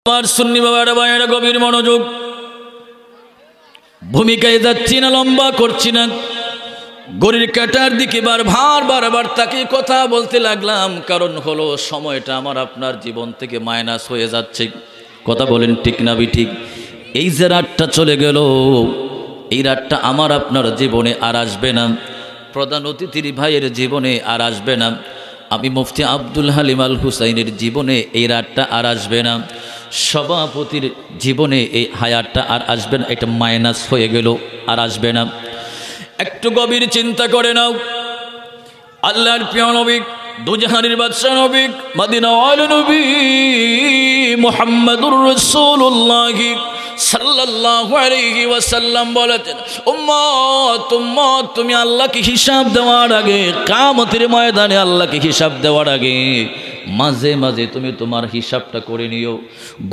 আমার সুন্নি বাবারা ভাইয়েরা গভীর মনোযোগ। ভূমিকায় যাচ্ছি না, লম্বা করছি না, ঘড়ির কাঁটার দিকে বারবার তাকে কথা বলতে লাগলাম। কারণ হলো সময়টা আমার আপনার জীবন থেকে মাইনাস হয়ে যাচ্ছে। কথা বলেন ঠিক না ঠিক? এই যে রাতটা চলে গেল, এই রাতটা আমার আপনার জীবনে আর আসবে না, প্রধান অতিথির ভাইয়ের জীবনে আর আসবে না, আমি মুফতি আব্দুল হালিম আল হুসাইনের জীবনে এই রাতটা আর আসবে না, সভাপতির জীবনে এই হায়াতটা আর আসবে না। এটা মাইনাস হয়ে গেল, আর আসবে না। একটু গভীর চিন্তা করে নাও। আল্লাহর প্রিয় নবী, দুজাহানের বাদশা নবী, মদিনাওয়ালা নবী মুহাম্মদুর রাসূলুল্লাহ সাল্লাল্লাহু আলাইহি ওয়াসাল্লাম বলেছেন, উম্মত উম্মত, তুমি আল্লাহকে হিসাব দেওয়ার আগে, কিয়ামতের ময়দানে আল্লাহকে হিসাব দেওয়ার আগে মাঝে মাঝে তুমি তোমার হিসাবটা করে নিও।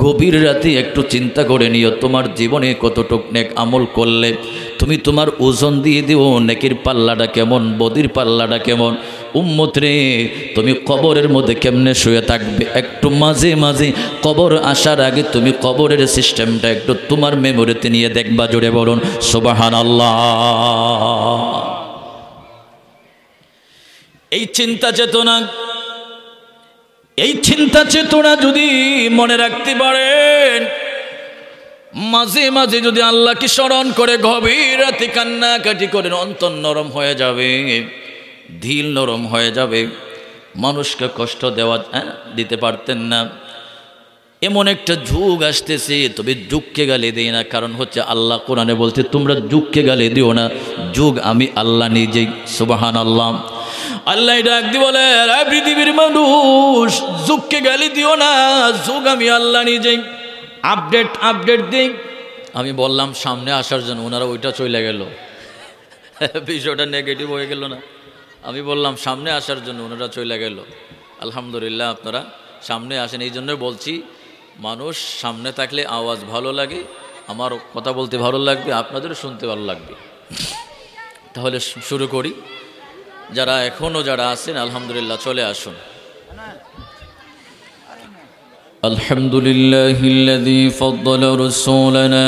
গভীর রাতে একটু চিন্তা করে নিও, তোমার জীবনে কতটুক নেক আমল করলে। তুমি তোমার ওজন দিয়ে দিও, নেকির পাল্লাটা কেমন, বদির পাল্লাটা কেমন। উম্মত রে, তুমি কবরের মধ্যে কেমনে শুয়ে থাকবে, একটু মাঝে মাঝে কবর আসার আগে তুমি কবরের সিস্টেমটা একটু তোমার মেমোরিতে নিয়ে দেখবা। জোরে বলুন সুবহানাল্লাহ। এই চিন্তা চেতনা যদি মনে রাখতে পারেন, মাঝে মাঝে যদি আল্লাহকে স্মরণ করে গভীর রাতে কান্নাকাটি করেন, অন্তর নরম হয়ে যাবে, দিল নরম হয়ে যাবে। মানুষকে কষ্ট দিতে পারতেন না, এমন একটা যুগ আসতেছে। তবে যুগকে গালি দিই না, কারণ হচ্ছে আল্লাহ কোরআনে বলতে, তোমরা যুগকে গালি দিও না, যুগ আমি আল্লাহ নিজেই। সুবহানাল্লাহ। আল্লাহ ডাক দি বলে, পৃথিবীর মানুষ, যুগকে গালি দিও না, যুগ আমি আল্লাহ নিজেই। আপডেট দিই। আমি বললাম সামনে আসার জন্য, ওনারা ওইটা চলে গেল, বিষয়টা নেগেটিভ হয়ে গেল না? আমি বললাম সামনে আসার জন্য, ওনারা চলে গেল। আলহামদুলিল্লাহ, আপনারা সামনে আসেন। এই জন্য বলছি, মানুষ সামনে থাকলে আওয়াজ ভালো লাগে, আমার কথা বলতে ভালো লাগবে, আপনাদেরও শুনতে ভালো লাগবে। তাহলে শুরু করি। যারা এখনও যারা আছেন, আলহামদুলিল্লাহ চলে আসুন। আলহামদুলিল্লাহিল্লাযী ফাদ্দালা রাসূলানা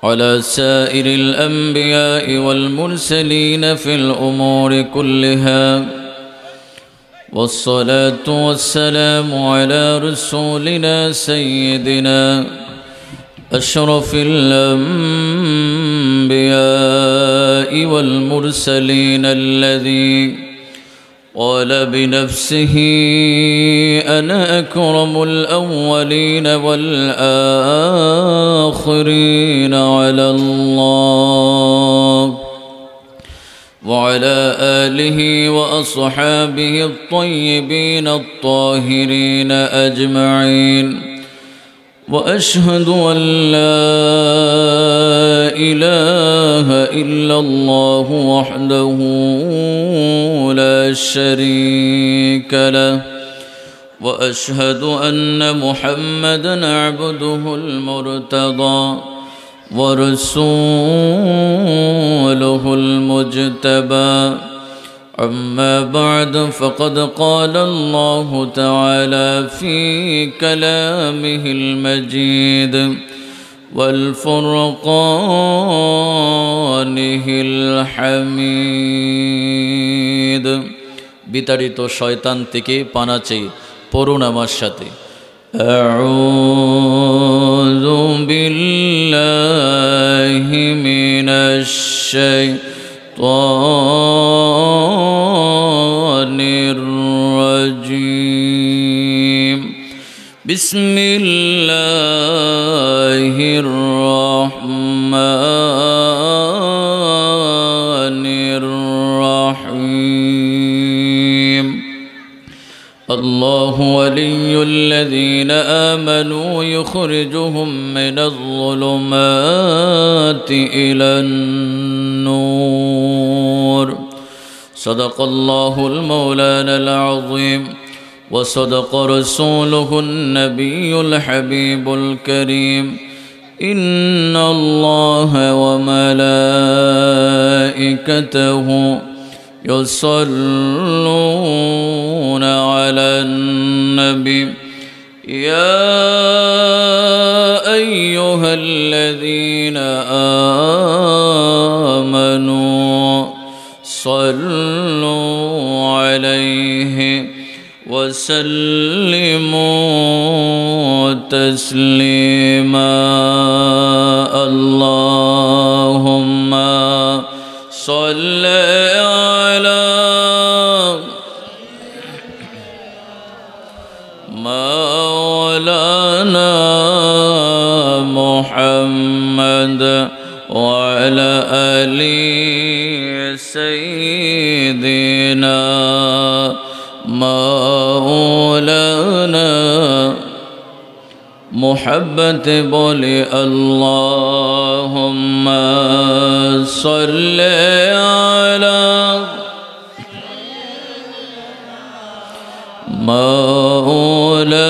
على سائر الأنبياء والمرسلين في الأمور كلها، والصلاة والسلام على رسولنا سيدنا أشرف الأنبياء والمرسلين الذي قال بنفسه أنا أكرم الأولين والآخرين على الله، وعلى آله وأصحابه الطيبين الطاهرين أجمعين، وأشهد أن لا إله إلا الله وحده لا شريك له، وأشهد أن محمدًا عبده المرتضى ورسوله المجتبى. أما بعد، فقد قال الله تعالى في كلامه المجيد والفرقانه الحميد। বিতাড়িত শয়তান থেকে পানা চাই, পড়ুন আমার সাথে। আউযু বিল্লাহি মিনাশ শাইতানির রাজীম। বিসমিল্লাহির রহমানির রহিম। الله ولي الذين آمنوا يخرجهم من الظلمات إلى النور. صدق الله المولانا العظيم، وصدق رسوله النبي الحبيب الكريم. إن الله وملائكته يصلون على النبي يا أيها الذين آمنوا صلوا عليه وسلموا تسليما اللهم صل على مولانا محمد وعلى آل سيدنا مولانا محبت بولي اللهم صل على مولانا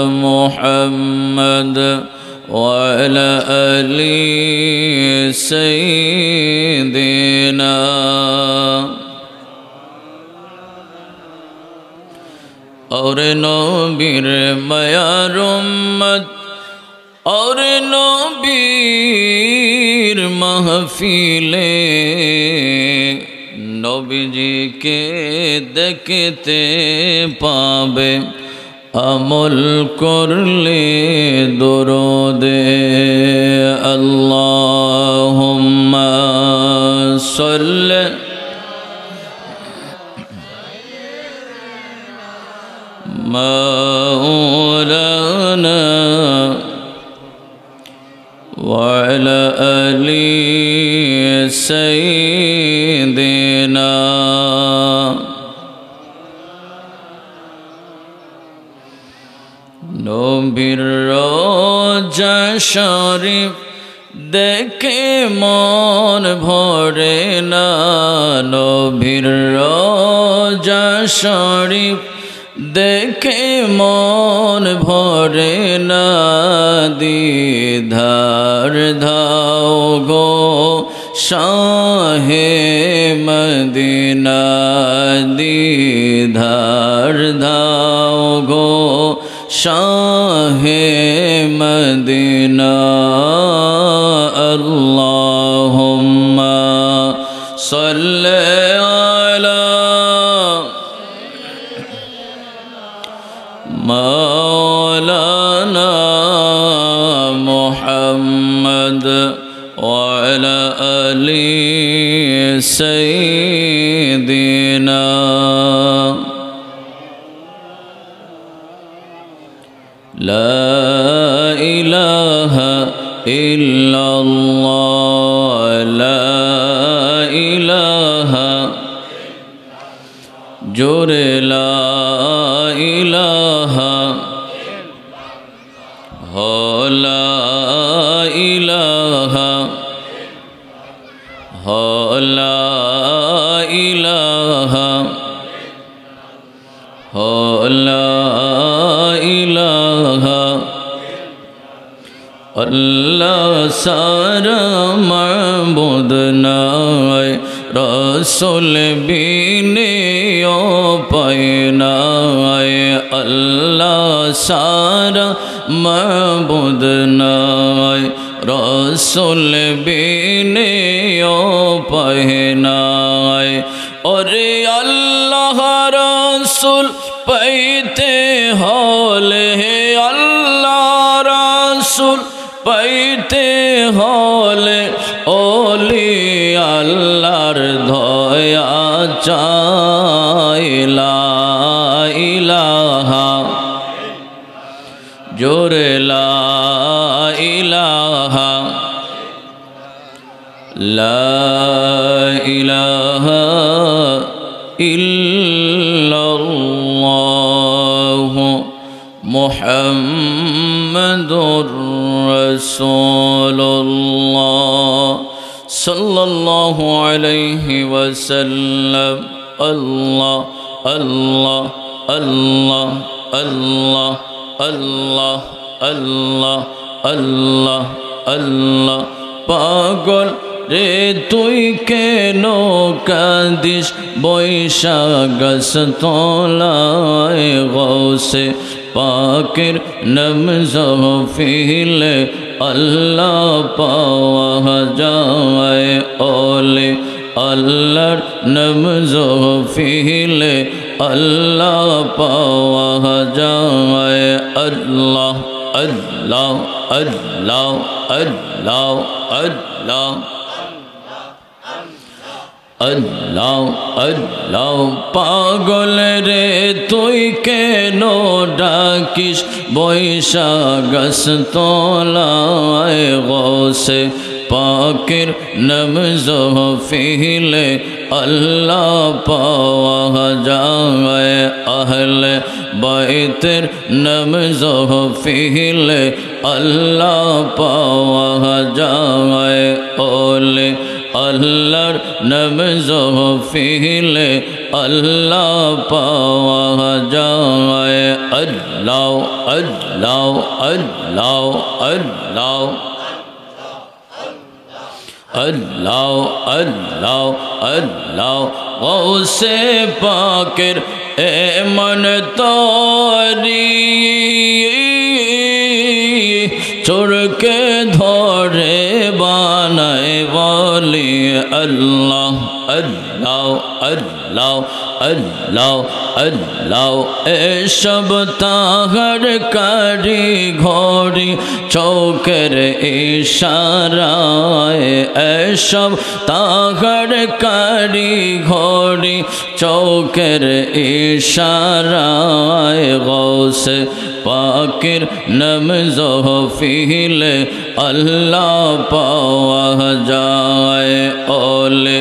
محمد وعلى آل سيدنا और नबीर मायार उम्मत और नबीर महफिले नबीजी के देखते पावे আমল করলে দরুদে আল্লাহুম্মা সাল্লি মাওলানা ওয়া আলা আলি সাইয়্যিদিনা নবীর রওজা শরীফ দেখে মন ভরে না নবীর রওজা শরীফ দেখে মন ভরে না দিদার দাও গো শাহে মদিনা দিদার দাও গো শাহে মদিনা আল্লাহুম্মা সাল্লি আলা মাওলানা মুহাম্মদ ওয়া আলা আলি সাইয়্যিদিনা لا إله إلا الله لا إله جور لا إله لا إله لا إله لا अल्लाह सारा माबूद नाय रसूल बिने ओ पायनाय अल्लाह सारा माबूद नाय रसूल बिने ओ पायनाय और अल्लाह रसूल पैते होले अल्लाह रसूल পাইতে হলে ওলি আল্লাহর দয়া চাই লা ইলাহা জোরে লা ইলাহা লা ইলাহা ইল্লাল্লাহু মুহাম্মাদুর রাসূলুল্লাহ সাল্লাল্লাহু আলাইহি ওয়াসাল্লাম আল্লাহ আল্লাহ আল্লাহ আল্লাহ আল্লাহ আল্লাহ আল্লাহ আল্লাহ পাগল রে তুই কেন কাঁদিস বৈশাখ গাছ তলায় গৌসে পাকের নাম জহফিলে আল্লাহ পাওয়া যায় ওলে আল্লাহর নাম জহফিলে আল্লাহ পাওয়া যায় আল্লাহ আল্লাহ আল্লাহ আল্লাহ আল্লাহ আল্লাহ আল্লাহ পাগল রে তুই কেন ডাকিস বৈশাখ তোলায় গোসে পাকের নাম জহফিলে আল্লাহ পাওয়া যায় আহলে বাইতের নাম জহফিলে আল্লাহ পাওয়া যায় ওলে আল্লাহর নাম জহফিলে আল্লাহ পাওয়া যায় আল্লাহ আল্লাহ আল্লাহ আল্লাহ আল্লাহ আল্লাহ আল্লাহ গৌসে পাকের এমন তরি চোরকে ধরে বানায় বলি আল্লাহ আল্লাহ আল্লাহ আল্লাহ আল্লাহ এসব তাহার কারি ঘড়ি চৌকের ইশারায় এসব তাহার কারি ঘড়ি চৌকের ইশারায় গৌসে পাকের নাম জহফিলে আল্লাহ পাওয়া যায় ওলে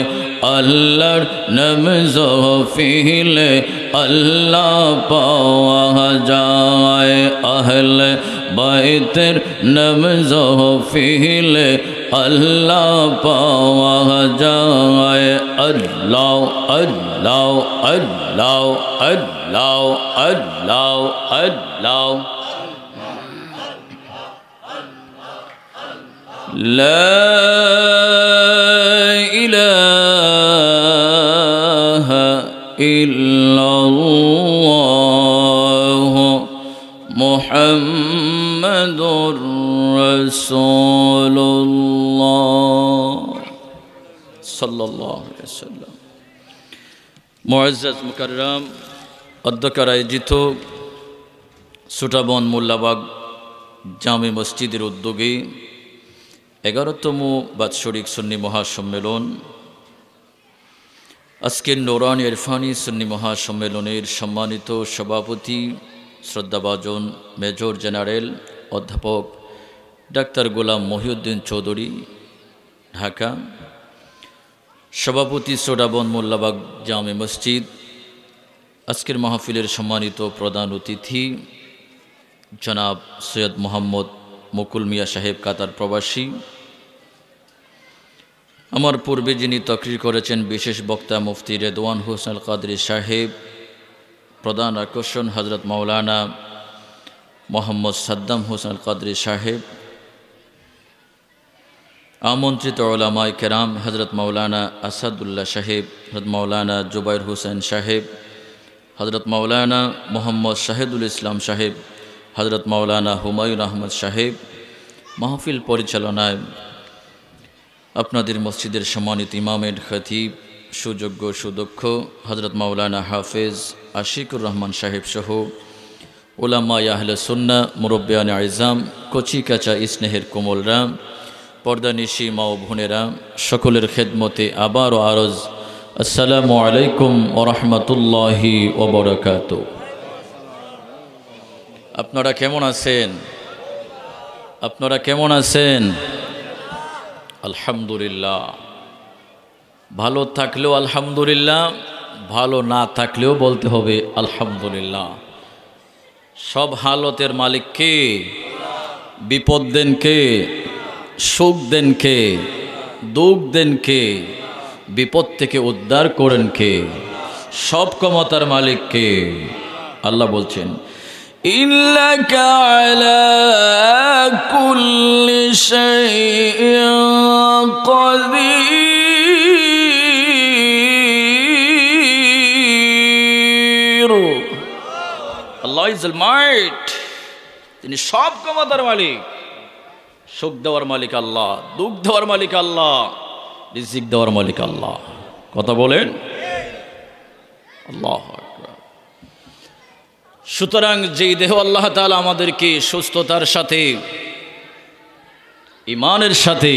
আল্লাহর নাম জহফিলে আল্লাহ পাওয়া যায় আহলে বাইতের নাম জহফিলে আল্লাহ পাওয়া যায় আল্লাহ আল্লাহ আল্লাহ আল্লাহ আল্লাহ আল্লাহ লা ইলাহা ইল্লাল্লাহ মুহাম্মাদুর রাসূলুল্লাহ সাল্লাল্লাহু আলাইহি ওয়াসাল্লাম। মুআজ্জাজ মুকাররম অধ্যক্ষের আয়োজিত সুটাবন মোল্লাবাগ জামে মসজিদের উদ্যোগে 11তম বাৎসরিক সুন্নি মহাসম্মেলন আজকের নূরানী ইরফানি সুন্নি মহাসম্মেলনের সম্মানিত সভাপতি শ্রদ্ধাভাজন মেজর জেনারেল অধ্যাপক ডাক্তার গোলাম মহিউদ্দিন চৌধুরী ঢাকা, সভাপতি সুটাবন মোল্লাবাগ জামে মসজিদ, আজকের মাহফিলের সম্মানিত প্রধান অতিথি জনাব সৈয়দ মোহাম্মদ মুকুল মিয়া সাহেব কাতার প্রবাসী, আমার পূর্বে যিনি তকরির করেছেন বিশেষ বক্তা মুফতি রেদওয়ান হোসেন আল কাদরি সাহেব, প্রধান আকর্ষণ হজরত মাওলানা মোহাম্মদ সাদ্দাম হোসেন আল কাদরি সাহেব, আমন্ত্রিত উলামায়ে কেরাম হজরত মাওলানা আসাদুল্লাহ সাহেব, হজরত মাওলানা জুবাইর হোসেন সাহেব, হজরত মাওলানা মোহাম্মদ শাহিদুল ইসলাম সাহেব, হজরত মাওলানা হুমায়ুন আহমদ সাহেব, মাহফিল পরিচালনায় আপনাদের মসজিদের সম্মানিত ইমামের খতিব সুযোগ্য সুদক্ষ হজরত মাওলানা হাফেজ আশিকুর রহমান সাহেব সহ উলামায়ে আহলে সুন্নাহ মুরব্বিয়ানে আইজাম, কচি কাঁচা স্নেহের কোমলরা, পর্দানিশি মা ও বোনেরা, সকলের খেদমতে আবারও আরজ আসসালামু আলাইকুম ওয়া রাহমাতুল্লাহি ওয়া বারাকাতুহু। আপনারা কেমন আছেন? আপনারা কেমন আছেন? আলহামদুলিল্লাহ। ভালো থাকলেও আলহামদুলিল্লাহ, ভালো না থাকলেও বলতে হবে আলহামদুলিল্লাহ। সব হালতের মালিক কে? বিপদ দেন কে? সুখ দেন কে? দুঃখ দেন কে? বিপদ থেকে উদ্ধার করেন কে? সব ক্ষমতার মালিক কে? আল্লাহ বলছেন ইন্নাকা আলা কুল্লি শাইইন কাদির। Allah is Almighty. তিনি সব ক্ষমতার মালিক। সুখ দেওয়ার মালিক আল্লাহ, দুঃখ দেওয়ার মালিক আল্লাহ, রিজিক দেওয়ার মালিক আল্লাহ। কথা বলেন আল্লাহু আকবার। সুতরাং যেই দেহ আল্লাহ তাআলা আমাদেরকে সুস্থতার সাথে ইমানের সাথে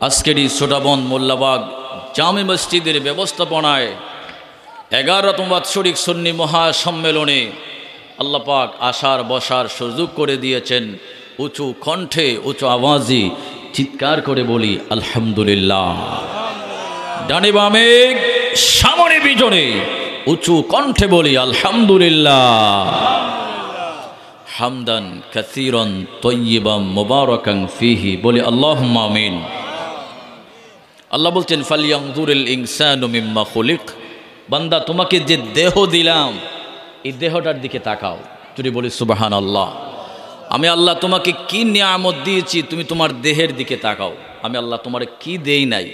আজকের এই ছোটাবন মোল্লাবাগ জামে মসজিদের ব্যবস্থাপনায় 11তম বাৎসরিক সুন্নি মহাসম্মেলনে আল্লাহ পাক আসার বসার সুযোগ করে দিয়েছেন। উঁচু কণ্ঠে উঁচু আওয়াজে চিৎকার করে বলি আলহামদুলিল্লাহ। ডানে বামে সামনে পিছনে উঁচু কণ্ঠে বলি আলহামদুলিল্লাহ। হামদান কাসীরান তাইয়্যিবান মুবারাকান ফীহি, বলি আল্লাহুম্মা আমিন। আল্লাহ বলছেন ফালইয়ানজুরিল ইনসানু মিম্মা খুলিক, বান্দা তোমাকে যে দেহ দিলাম এই দেহটার দিকে তাকাও। যদি বলি সুবহানাল্লাহ। আমি আল্লাহ তোমাকে কি নিয়ামত দিয়েছি তুমি তোমার দেহের দিকে তাকাও। আমি আল্লাহ তোমার কি দেই নাই।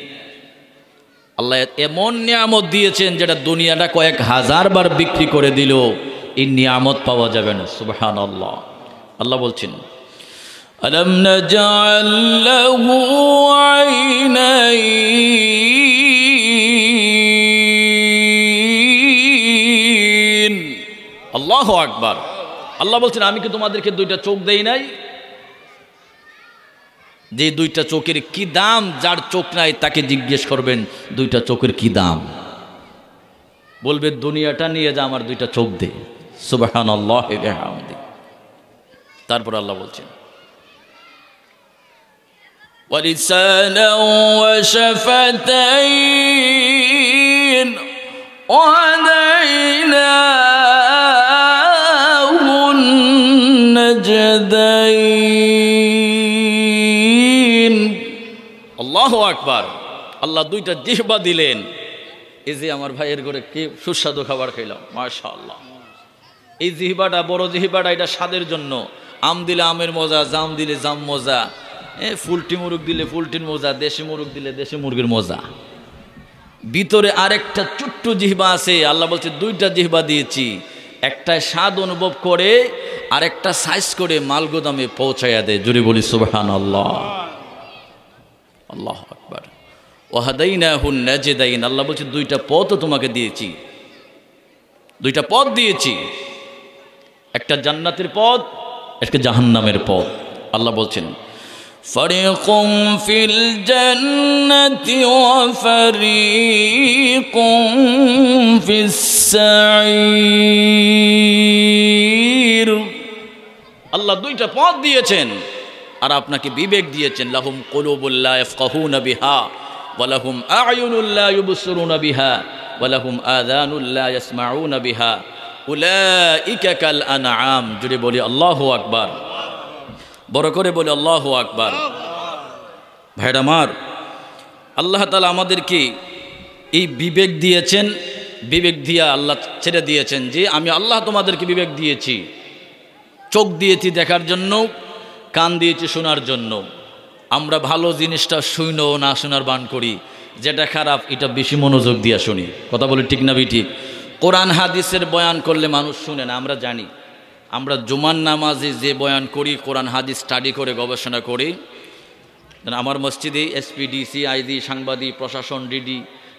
আল্লাহ এমন নিয়ামত দিয়েছেন যেটা দুনিয়াটা কয়েক হাজার বার বিক্রি করে দিল এই নিয়ামত পাওয়া যাবে না। সুবহানাল্লাহ। আল্লাহ বলছেন আলাম নাজআল লাহু আইনাইন। আল্লাহু আকবার। আল্লাহ বলছেন আমি কি তোমাদেরকে দুইটা চোখ দেই নাই? যে দুইটা চোখের কি দাম, যার চোখ নাই তাকে জিজ্ঞেস করবেন দুইটা চোখের কি দাম, বলবে দুনিয়াটা নিয়ে যা আমার দুইটা চোখ দে। সুবহানাল্লাহ ওয়া বিহামদি। তারপর আল্লাহ বলছেন ওয়ালিসানান ওয়া শাফাতাইন ওয়া হাদাইনাহুন নাজদাইন। আল্লাহু আকবার। আল্লাহ দুইটা জিহ্বা দিলেন। এই যে আমার ভাইয়ের ঘরে কি সুস্বাদু খাবার খাইলাম, মাশাআল্লাহ। এই জিহ্বাটা বড় জিহ্বাটা এটা স্বাদের জন্য। আম দিলে আমের মজা, জাম দিলে জাম মজা, ফুলটি মুরগ দিলে ফুলটির মজা, দেশি মুরগ দিলে দেশি মুরগির মজা। ভিতরে আরেকটা ছোট্ট জিহ্বা আছে। আল্লাহ বলছে দুইটা জিহ্বা দিয়েছি, একটা স্বাদ অনুভব করে আরেকটা সাইজ করে মালগোদামে পৌঁছাইয়া দেয়। জুড়ে বলি সুবহানাল্লাহ। আল্লাহু আকবার। ওয়াহাদাইনাহুন নাজদাইন। আল্লাহ বলছে দুইটা পথও তোমাকে দিয়েছি, দুইটা পথ দিয়েছি, একটা জান্নাতের পথ, একটা জাহান্নামের পথ। আল্লাহ বলছেন ফারিকুম ফিল জান্নাতি ওয়া ফারিকুম ফিস সাঈর। আল্লাহ দুইটা পথ দিয়েছেন আর আপনাকে বিবেক দিয়েছেন। লাহুম কুলুবুল লা ইয়াফকাহুনা বিহা ওয়া লাহুম আ'য়ুনুল লা ইউবসিরুনা বিহা ওয়া লাহুম আযানুল লা ইয়াসমাউনা বিহা উলাইকা কাল আনআম। জুড়ে বলি আল্লাহু আকবার। বড় করে বলি আল্লাহু আকবার। ভাইরা আমার, আল্লাহ তাআলা আমাদেরকে এই বিবেক দিয়েছেন। বিবেক দিয়া আল্লাহ ছেড়ে দিয়েছেন যে আমি আল্লাহ তোমাদেরকে বিবেক দিয়েছি। চোখ দিয়েছি দেখার জন্য, কান দিয়েছি শোনার জন্য। আমরা ভালো জিনিসটা শুনেও না শোনার বান করি, যেটা খারাপ এটা বেশি মনোযোগ দিয়া শুনি। কথা বলি ঠিক না ঠিক? কোরআন হাদিসের বয়ান করলে মানুষ শুনে না, আমরা জানি। আমরা জুমার নামাজে যে বয়ান করি, কোরআন হাদিস স্টাডি করে গবেষণা করি। আমার মসজিদে এসপি, ডিসি, আইজি, সাংবাদিক, প্রশাসন, ডিডি,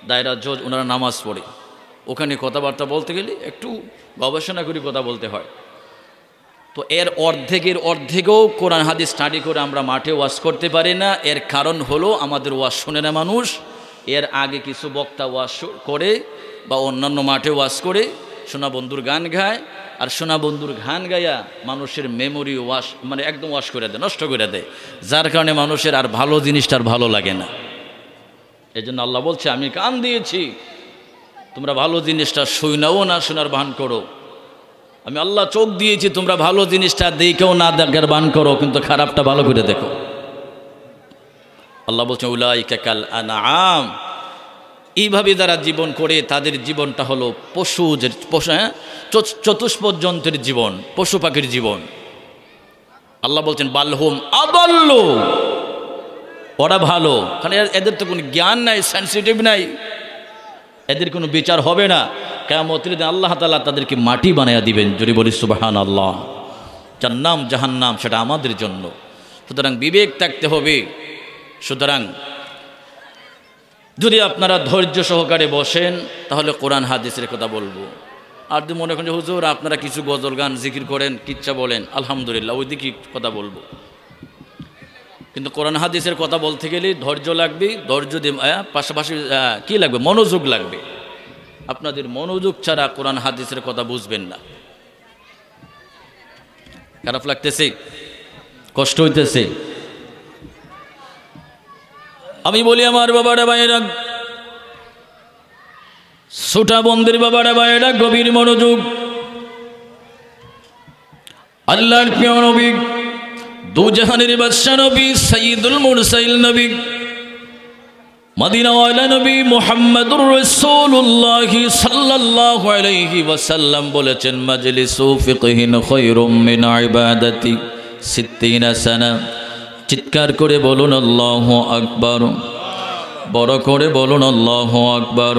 দায়রা জজ ওনারা নামাজ পড়ে। ওখানে কথাবার্তা বলতে গেলে একটু গবেষণা করে কথা বলতে হয়। তো এর অর্ধেকেও কোরআন হাদিস স্টাডি করে আমরা মাঠে ওয়াজ করতে পারি না। এর কারণ হলো আমাদের ওয়াজ শোনে না মানুষ। এর আগে কিছু বক্তা ওয়াজ করে বা অন্যান্য মাঠে ওয়াজ করে সোনা বন্ধুর গান গায়, আর সোনা বন্ধুর গান গায়া মানুষের মেমোরি ওয়াশ মানে একদম ওয়াশ করে দেয়, নষ্ট করে দেয়। যার কারণে মানুষের আর ভালো জিনিসটা আর ভালো লাগে না। এই জন্য আল্লাহ বলছে আমি কান দিয়েছি, তোমরা ভালো জিনিসটা শুনাও না শোনার ভান করো। আমি আল্লাহ চোখ দিয়েছি, তোমরা ভালো জিনিসটা দেখেও না দেখার বান করো, কিন্তু খারাপটা ভালো করে দেখো। আল্লাহ বলছেন উলাইকা কাল আনআম। এইভাবে যারা জীবন করে তাদের জীবনটা হলো পশু চতুষ্পদ জন্তুর জীবন, পশু পাখির জীবন। আল্লাহ বলছেন বালহুম আদাল্লু, ওরা ভালো, কারণ এদের তো কোনো জ্ঞান নাই, সেন্সিটিভ নাই, এদের কোনো বিচার হবে না। কিয়ামতের দিন আল্লাহ তাআলা তাদেরকে মাটি বানাইয়া দিবেন। যদি বলি সুবহানাল্লাহ। জান্নাম জাহান্নাম সেটা আমাদের জন্য। সুতরাং বিবেক থাকতে হবে। সুতরাং যদি আপনারা ধৈর্য সহকারে বসেন তাহলে কোরআন হাদিসের কথা বলবো। আর যদি মনে করেন যে হুজুর আপনারা কিছু গজল গান জিকির করেন, কিচ্ছা বলেন, আলহামদুলিল্লাহ, ওই দিকে কথা বলবো। কিন্তু কোরআন হাদিসের কথা বলতে গেলে ধৈর্য লাগবে। ধৈর্য দিয়ে পাশাপাশি কী লাগবে? মনোযোগ লাগবে। আপনাদের মনোযোগ ছাড়া কোরআন হাদিসের কথা বুঝবেন না। খারাপ লাগতেছে? কষ্ট হইতেছে? আমি বলি আমার বাবারা ভাইয়েরা, ছোটা বন্দের বাবারা ভাইয়েরা, গভীর মনোযোগ। আল্লাহর প্রিয় নবী, দু জাহানের বাদশা নবী, সাইয়্যিদুল মুরসালিন নবী, মদিনাওয়ালা নবী মুহাম্মদুর রাসূলুল্লাহ সাল্লাল্লাহু আলাইহি ওয়াসাল্লাম বলেছেন, মাজলিসু ফিকহিন খায়রুম মিন ইবাদাতি 60 সানা। চিৎকার করে বলুন আল্লাহু আকবার, বড় করে বলুন আল্লাহু আকবার।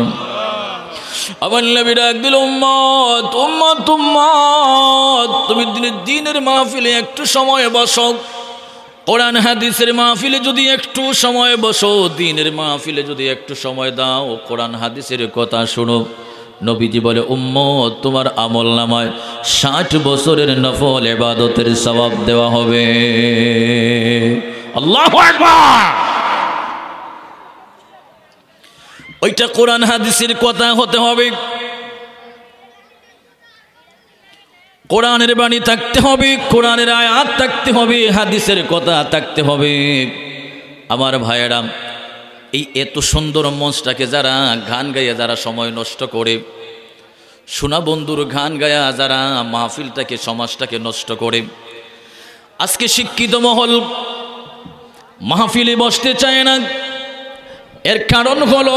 আমার নবী ডাক দিল, উম্মত উম্মত উম্মত, তুমি দিনের মাহফিলে একটু সময় বসো। কোরআন হাদিসের মাহফিলে যদি একটু সময় বসো, দিনের মাহফিলে যদি একটু সময় দাও, কোরআন হাদিসের কথা শোনো। নবীজি বলে, উম্মত তোমার আমল নামায় 60 বছরের নফল ইবাদতের সওয়াব দেওয়া হবে। আল্লাহু আকবার। ওইটা কোরআন হাদিসের কথা হতে হবে। কোরআনের বাণী থাকতে হবে, কোরআনের আয়াত থাকতে হবে, হাদিসের কথা থাকতে হবে। আমার ভাইয়েরা, এই এত সুন্দর মঞ্চটাকে যারা গান গাইয়া যারা সময় নষ্ট করে, শোনা বন্ধুর গান গায়া যারা মাহফিলটাকে সমাজটাকে নষ্ট করে, আজকে শিক্ষিত মহল মাহফিলে বসতে চায় না। এর কারণ হলো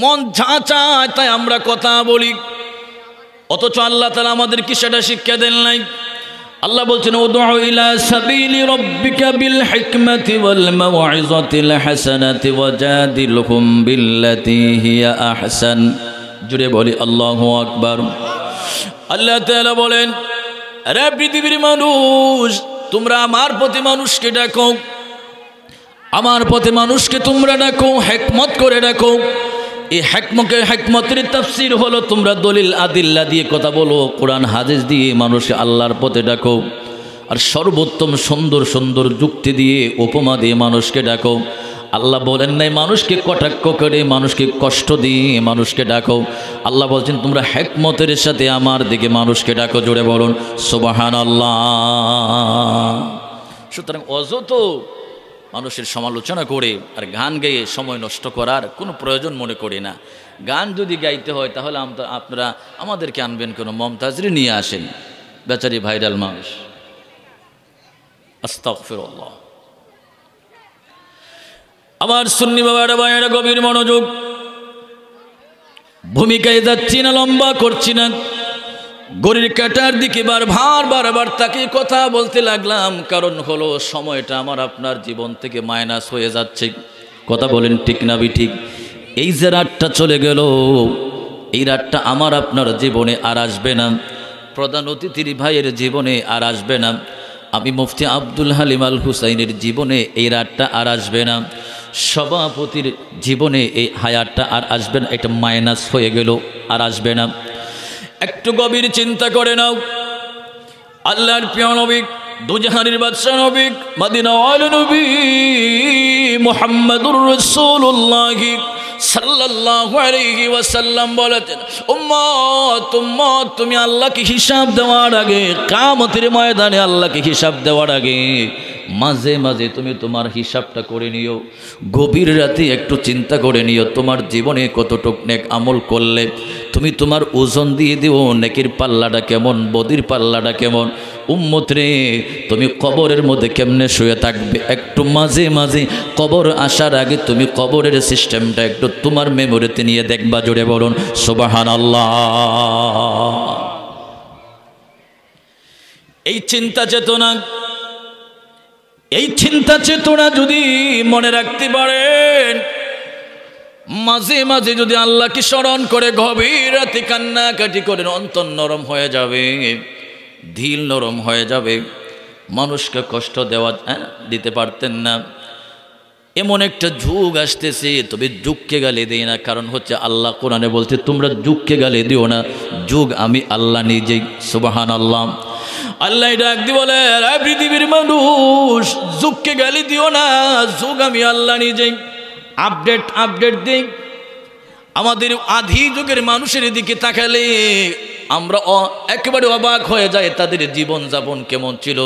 মন যা চায় তাই আমরা কথা বলি, অথচ আল্লাহ তাআলা আমাদেরকে সেটা শিক্ষা দেন নাই। আল্লাহ বলছেন, উদউ ইলা সাবিলি রাব্বিকা বিল হিকমাতি ওয়াল মাউইযাতিল হাসানাতি ওয়াজাদিলহুম বিল্লাতি হিয়া আহসান। জুড়ে বলি আল্লাহু আকবার। আল্লাহ তাআলা বলেন, রে পৃথিবীর মানুষ, তোমরা আমার প্রতি মানুষকে ডাকো, আমার পথে মানুষকে তোমরা ডাকো, হিকমত করে ডাকো। এই হিকমতের তাফসীর হলো তোমরা দলিল আদিল্লা দিয়ে কথা বলো, কোরআন হাদিস দিয়ে মানুষকে আল্লাহর পথে ডাকো। আর সর্বোত্তম সুন্দর সুন্দর যুক্তি দিয়ে, উপমা দিয়ে মানুষকে ডাকো। আল্লাহ বলেন নাই মানুষকে কটাক্ষ করে, মানুষকে কষ্ট দিয়ে মানুষকে ডাকো। আল্লাহ বলছেন তোমরা হিকমতের সাথে আমার দিকে মানুষকে ডাকো। জোরে বলুন সুবহানাল্লাহ। সুতরাং অযথ মানুষের সমালোচনা করে আর গান গাইয়ে সময় নষ্ট করার কোনো প্রয়োজন মনে করি না। গান যদি গাইতে হয় তাহলে আপনারা আমাদেরকে আনবেন, কোনো মমতাজরে নিয়ে আসেন, বেচারি ভাইরাল মানুষ। আস্তাগফিরুল্লাহ। আমার সুন্নি বাবারা ভাইয়েরা, গভীর মনোযোগ। ভূমিকায় যাচ্ছি না, লম্বা করছি না, গড়ির কাটার দিকে বারবার তাকে কথা বলতে লাগলাম। কারণ হলো সময়টা আমার আপনার জীবন থেকে মাইনাস হয়ে যাচ্ছে। কথা বলেন ঠিক না ঠিক? এই যে রাতটা চলে গেল, এই রাতটা আমার আপনার জীবনে আর আসবে না, প্রধান অতিথির ভাইয়ের জীবনে আর আসবে না, আমি মুফতি আব্দুল হালিম আল হুসাইনের জীবনে এই রাতটা আর আসবে না, সভাপতির জীবনে এই হায়াতটা আর আসবে না। এটা মাইনাস হয়ে গেল, আর আসবে না। একটু গভীর চিন্তা করে নাও। আল্লাহর প্রিয় নবী, দুজাহানের বাদশা নবী, মদিনাওয়ালা নবী মুহাম্মদুর রাসূলুল্লাহ সাল্লাল্লাহু আলাইহি ওয়াসাল্লাম বলেছেন, উম্মত উম্মত, তুমি আল্লাহকে হিসাব দেওয়ার আগে, কিয়ামতের ময়দানে আল্লাহকে হিসাব দেওয়ার আগে মাঝে মাঝে তুমি তোমার হিসাবটা করে নিও। গভীর রাতে একটু চিন্তা করে নিও, তোমার জীবনে কতটুক নেক আমল করলে। তুমি তোমার ওজন দিয়ে দিও, নেকির পাল্লাটা কেমন, বদির পাল্লাটা কেমন। উম্মত রে, তুমি কবরের মধ্যে কেমনে শুয়ে থাকবে, একটু মাঝে মাঝে কবর আসার আগে তুমি কবরের সিস্টেমটা একটু তোমার মেমোরিতে নিয়ে দেখবা। জোরে বলুন সুবহানাল্লাহ। এই চিন্তা চেতনা যদি মনে রাখতে পারেন, মাঝে মাঝে যদি আল্লাহকে স্মরণ করে গভীর রাতে কান্নাকাটি করেন, অন্তর নরম হয়ে যাবে। দিল নরম হয়ে যাবে, মানুষকে কষ্ট দিতে পারতেন না। এমন একটা যুগ আসতেছে, তবে যুগকে গালি দিই না, কারণ হচ্ছে আল্লাহ কোরআনে বলতে তোমরা যুগকে গালি দিও না, যুগ আমি আল্লাহ নিজেই। সুবহানাল্লাহ। আল্লাহ ডাক দিয়ে বলে, পৃথিবীর মানুষ যুগকে গালি দিও না, যুগ আমি আল্লাহ নিজেই। আপডেট দিই। আমাদের আধি যুগের মানুষের দিকে তাকালে আমরা একেবারে অবাক হয়ে যায়, তাদের জীবনযাপন কেমন ছিল।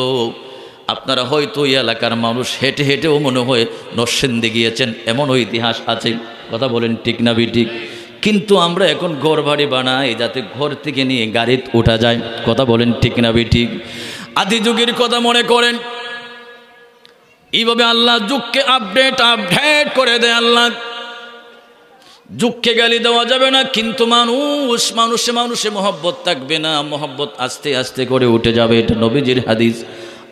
আপনারা হয়তো এই এলাকার মানুষ হেঁটে হেঁটেও মনে হয় নরসিংদী গিয়েছেন, এমনও ইতিহাস আছে। কথা বলেন ঠিক না বেঠিক? কিন্তু আমরা এখন ঘর বাড়ি বানাই যাতে ঘর থেকে নিয়ে গাড়িতে ওঠা যায়। কথা বলেন ঠিক না বেঠিক? আদি যুগের কথা মনে করেন, এইভাবে আল্লাহ যুগকে আপডেট করে দেয়। আল্লাহ যুগকে গালি দেওয়া যাবে না, কিন্তু মানুষে মহব্বত থাকবে না, মহব্বত আস্তে আস্তে করে উঠে যাবে। এটা নবীজির হাদিস।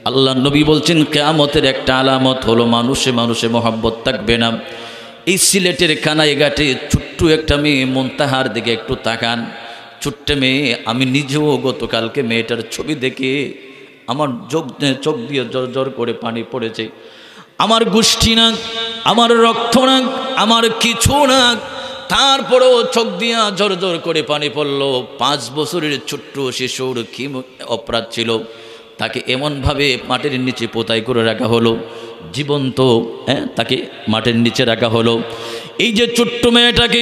আল্লাহ নবী বলছেন কিয়ামতের একটা আলামত হলো মানুষে মহব্বত থাকবে না। এই সিলেটের কানাইঘাটে ছোট্ট একটা মেয়ে, মুনতাহার দিকে একটু তাকান, ছোট্ট মেয়ে। আমি নিজেও গতকালকে মেয়েটার ছবি দেখে আমার চোখ দিয়ে জর করে পানি পড়েছে। আমার গোষ্ঠী না, আমার রক্ত না, আমার কিছু না, তারপরেও চোখ দিয়া জর করে পানি পড়লো। 5 বছরের ছোট্ট শিশুর কি অপরাধ ছিল, তাকে এমনভাবে মাটির নিচে পোতাই করে রাখা হলো, জীবন্ত তাকে মাটির নিচে রাখা হলো। এই যে ছোট্ট মেয়েটাকে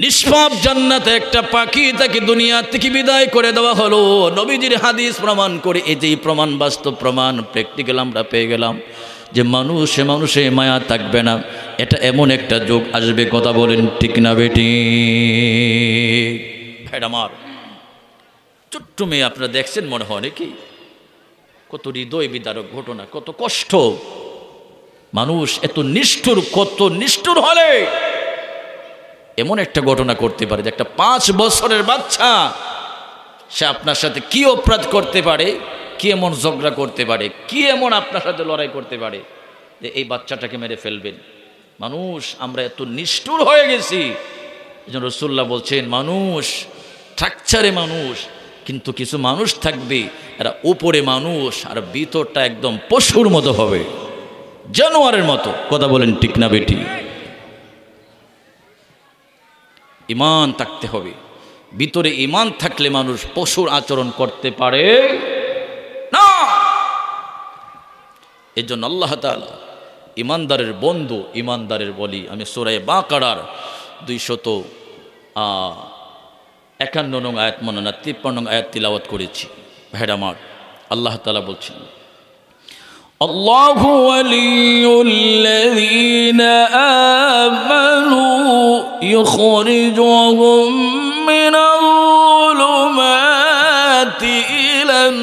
নিষ্পাপ জান্নাতে একটা পাখি, তাকে দুনিয়া থেকে বিদায় করে দেওয়া হলো। নবীজির হাদিস প্রমাণ করে, এই যে প্রমাণ, বাস্তব প্রমাণ, প্র্যাকটিক্যাল আমরা পেয়ে গেলাম যে মানুষে মায়া থাকবে না। এটা এমন একটা যুগ আসবে। কথা বলেন ঠিক না বেটি? আমার ছোট্ট মেয়ে আপনারা দেখছেন মনে হয় নাকি? কত হৃদয় বিদারক ঘটনা, কত কষ্ট। মানুষ এত নিষ্ঠুর, কত নিষ্ঠুর হলে এমন একটা ঘটনা করতে পারে যে একটা 5 বছরের বাচ্চা, সে আপনার সাথে কি অপরাধ করতে পারে, কি এমন ঝগড়া করতে পারে, কি এমন আপনার সাথে লড়াই করতে পারে যে এই বাচ্চাটাকে মেরে ফেলবেন। মানুষ আমরা এত নিষ্ঠুর হয়ে গেছি। এই জন্য রাসূলুল্লাহ বলছেন মানুষ স্ট্রাকচারে মানুষ, কিন্তু কিছু মানুষ থাকবে এরা উপরে মানুষ আর ভিতরটা একদম পশুর মতো হবে, জানোয়ারের মতো। কথা বলেন ঠিক না বেটি? ঈমান থাকতে হবে। ভিতরে ঈমান থাকলে মানুষ পশুর আচরণ করতে পারে না। এই জন্য আল্লাহ তাআলা ঈমানদারের বন্ধু, ঈমানদারের বলি। আমি সূরা বাকারার 251 নং আয়াত মনে না 53 নং আয়াত তিলাওয়াত করেছি। ভাইরা আমার, আল্লাহ তাআলা বলছেন, আল্লাহু ওয়ালিয়ুল্লাযীনা আমানু ইখরিজুহুম মিনাল যুলুমাতি ইলান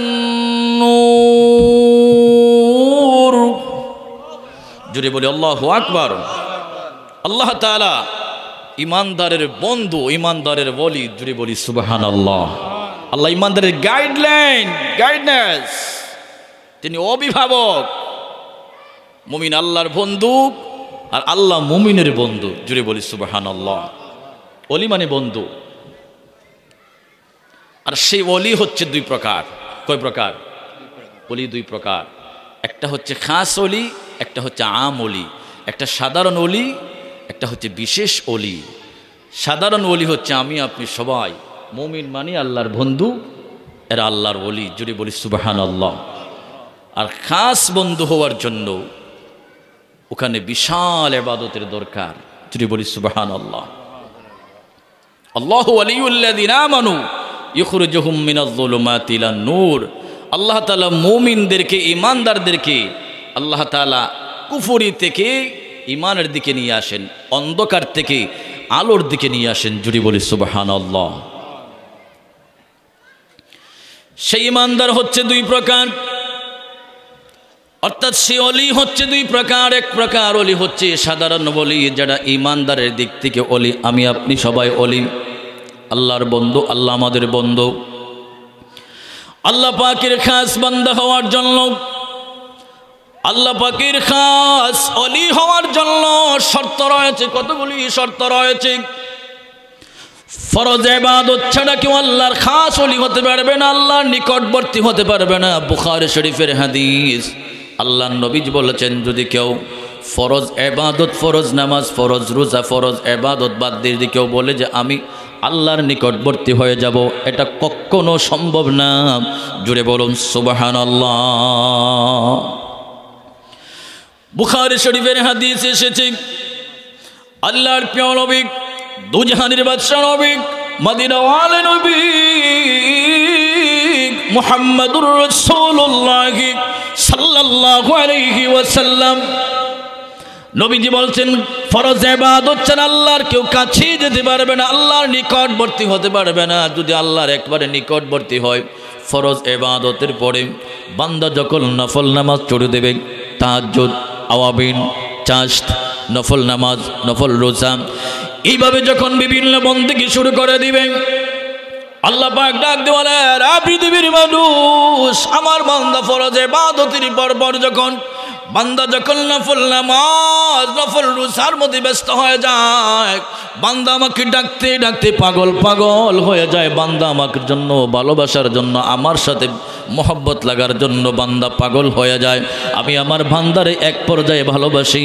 নূর। জোরে বলি আল্লাহু আকবার। আল্লাহ তাআলা ঈমানদারের বন্ধু, ঈমানদারের ওয়ালি। জোরে বলি সুবহানাল্লাহ। আল্লাহ ঈমানদারের গাইডনেস, তিনি অভিভাবক। মুমিন আল্লাহর বন্ধু আর আল্লাহ মুমিনের বন্ধু। জুড়ে বলি সুবহানাল্লাহ। ওলি মানে বন্ধু। আর সেই ওলি হচ্ছে 2 প্রকার। কয় প্রকার? ওলি 2 প্রকার। একটা হচ্ছে খাস ওলি, একটা হচ্ছে আম ওলি। একটা সাধারণ ওলি, একটা হচ্ছে বিশেষ ওলি। সাধারণ ওলি হচ্ছে আমি আপনি সবাই, মুমিন মানে আল্লাহর বন্ধু, এরা আল্লাহর ওলি। জুড়ে বলি সুবহানাল্লাহ। আর খাস বন্ধু হওয়ার জন্য ওখানে বিশাল ইবাদতের দরকার। যদি বলি সুবহানাল্লাহ। আল্লাহু ওয়ালিয়ুল্লাযীনা আমানু ইখরিজুহুম মিনাজ যুলুমাতি ইলান নূর। আল্লাহ তাআলা মুমিনদেরকে, ঈমানদারদেরকে আল্লাহ তাআলা কুফরি থেকে ঈমানের দিকে নিয়ে আসেন, অন্ধকার থেকে আলোর দিকে নিয়ে আসেন। যদি বলি সুবহানাল্লাহ। সেই ঈমানদার হচ্ছে 2 প্রকার, অর্থাৎ সে অলি হচ্ছে 2 প্রকার। এক প্রকার অলি হচ্ছে সাধারণ অলি, যারা ঈমানদারের দিক থেকে অলি। আমি আপনি সবাই অলি, আল্লাহর বন্ধু, আল্লাহ আমাদের বন্ধু। আল্লাহ পাকের খাস বান্দা হওয়ার জন্য, আল্লাহ পাকের খাস অলি হওয়ার জন্য শর্ত রয়েছে, কতগুলি শর্ত রয়েছে। ফরজ ইবাদত ছাড়া কেউ আল্লাহর খাস ওলি হতে পারবে না, আল্লাহর নিকটবর্তী হতে পারবে না। বুখারী শরীফের হাদিস, আল্লাহর নবী বলেছেন, যদি কেউ ফরজ ইবাদত, ফরজ নামাজ, ফরজ রোজা, ফরজ ইবাদত বাদ দিয়ে যদি কেউ বলে যে আমি আল্লাহর নিকটবর্তী হয়ে যাব, এটা কখনো সম্ভব না। জুড়ে বলুন সুবহানাল্লাহ। বুখারী শরীফের হাদিস এসেছে, আল্লাহর প্রিয় নবী, দুজাহানের বাদশা নবী, মদিনাওয়ালা নবী মুহাম্মদুর রাসূলুল্লাহ সাল্লাল্লাহু আলাইহি ওয়াসাল্লাম নবীজি বলছেন, ফরজ ইবাদত ছাড়া আল্লাহর কেউ কাছে যেতে পারবে না, আল্লাহর নিকটবর্তী হতে পারবে না। যদি আল্লাহর একবারে নিকটবর্তী হয়, ফরজ ইবাদতের পরে বান্দা যখন নফল নামাজ ছড়ে দেবে, তাহাজ্জুদ, আওয়াবিন, চাশত, নফল নামাজ, নফল রোজা, এইভাবে যখন বিভিন্ন বন্দেগী শুরু করে দিবেন, আল্লাহ পাক ডাক দিয়ে বলেন, পৃথিবীর মানুষ, আমার বান্দা ফরজ ইবাদতের পর যখন বান্দা যখন নফল নামাজ, নফল রোজার মধ্যে ব্যস্ত হয়ে যায়, বান্দা আমাকে ডাকতে ডাকতে পাগল পাগল হয়ে যায়। বান্দা আমাকে জন্য, ভালোবাসার জন্য, আমার সাথে মহব্বত লাগার জন্য বান্দা পাগল হয়ে যায়। আমি আমার বান্দারে এক পর্যায়ে ভালোবাসি।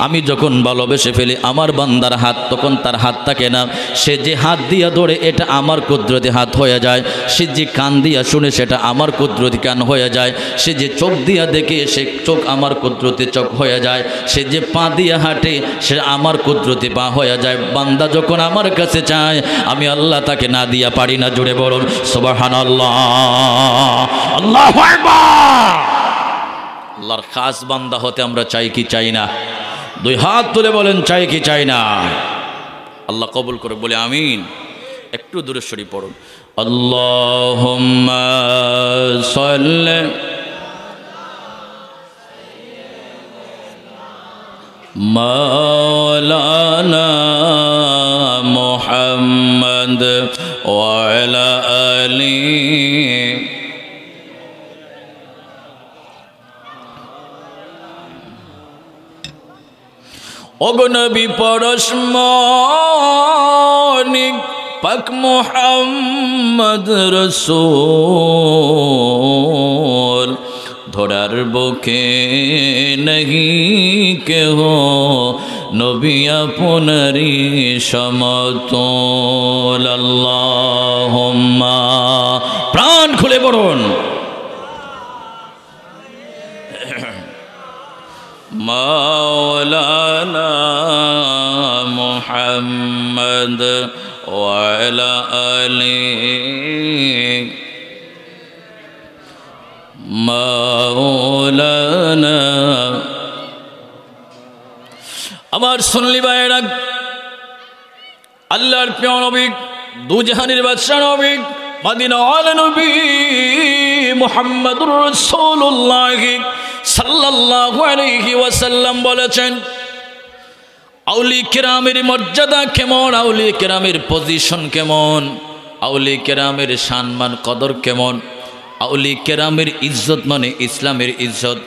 আমি যখন ভালোবেসে ফেলি আমার বান্দার হাত, তখন তার হাত থাকে না। সে যে হাত দিয়া ধরে এটা আমার কুদরতি হাত হয়ে যায়। সে যে কান দিয়া শুনে সেটা আমার কুদরতি কান হয়ে যায়। সে যে চোখ দিয়া দেখে সে চোখ আমার কুদরতি চোখ হয়ে যায়। সে যে পা দিয়া হাঁটে সে আমার কুদরতি পা হয়ে যায়। বান্দা যখন আমার কাছে চায়, আমি আল্লাহ তাকে না দিয়া পারি না। জুড়ে বলুন সুবহানাল্লাহ, আল্লাহু আকবার। আল্লাহর খাস বান্দা হতে আমরা চাই কি চাই না? দুই হাত তুলে বলেন, চাই কি চাই না? আল্লাহ কবুল করে বলে আমিন। একটু দূরে সরি পড়ুন, আল্লাহুম্মা সাল্লি মাওলানা মুহাম্মদ ওয়া আলা আলিহি অগনবী পরশমণি পাক মুহাম্মদ রসূল, ধরার বুকে নহি কেহ নবী আপনারি সমতুল। আল্লাহুম্মা, প্রাণ খুলে পড়ুন, মাওলানা মুহাম্মদ ওয়া আলা আলিহি মাওলানা। আমার সুন্নি ভাইয়েরা, আল্লাহর প্রিয় নবী, দুজাহানের বাদশা নবী, মদিনাওয়ালা নবী মুহাম্মদুর রাসূলুল্লাহ সাল্লাল্লাহু আলাইহি ওয়াসাল্লাম বলেছেন, আউলিয়া কেরামের মর্যাদা কেমন, আউলিয়া কেরামের পজিশন কেমন, আউলিয়া কেরামের সম্মান কদর কেমন, আউলিয়া কেরামের ইজ্জত মানে ইসলামের ইজ্জত,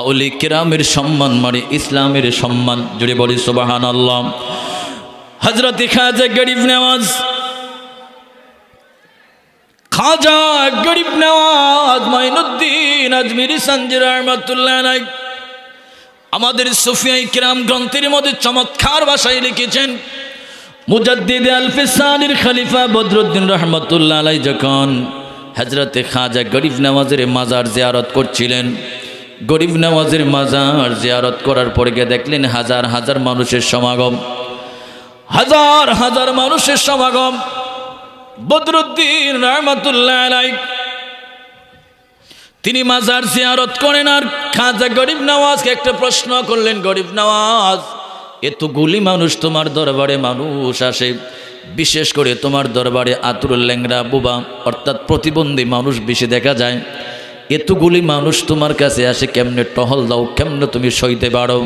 আউলিয়া কেরামের সম্মান মানে ইসলামের সম্মান। জুড়ে বলি সুবহানাল্লাহ। হযরত খাজা গরিব নওয়াজ, খাজা গরিব নওয়াজ মাইনুদ্দিন আজমিরি সঞ্জর রহমাতুল্লাহ আলাইহি আমাদের সুফিয়ায়ে কিরাম গ্রন্থের মধ্যে চমৎকার ভাষায় লিখেছেন, মুজাদ্দিদ আল-ফিসানির খলিফা বদরুদ্দিন রহমাতুল্লাহ আলাইহি যখন হযরত খাজা গরিব নওয়াজের মাজার জিয়ারত করছিলেন, গরিব নওয়াজের মাজার জিয়ারত করার পরে গিয়ে দেখলেন হাজার হাজার মানুষের সমাগম, হাজার হাজার মানুষের সমাগম। বদরুদ্দিন রহমাতুল্লাহ আলাইহি তিনি মাজার জিয়ারত করেন, আর খাজা গরিব নওয়াজকে একটা প্রশ্ন করলেন, গরিব নওয়াজ, এতগুলি মানুষ তোমার দরবারে মানুষ আসে, বিশেষ করে তোমার দরবারে আতুর ল্যাংরা বুবা অর্থাৎ প্রতিবন্ধী মানুষ বেশি দেখা যায়, এতগুলি মানুষ তোমার কাছে আসে, কেমনে টহল দাও, কেমনে তুমি সইতে পারো?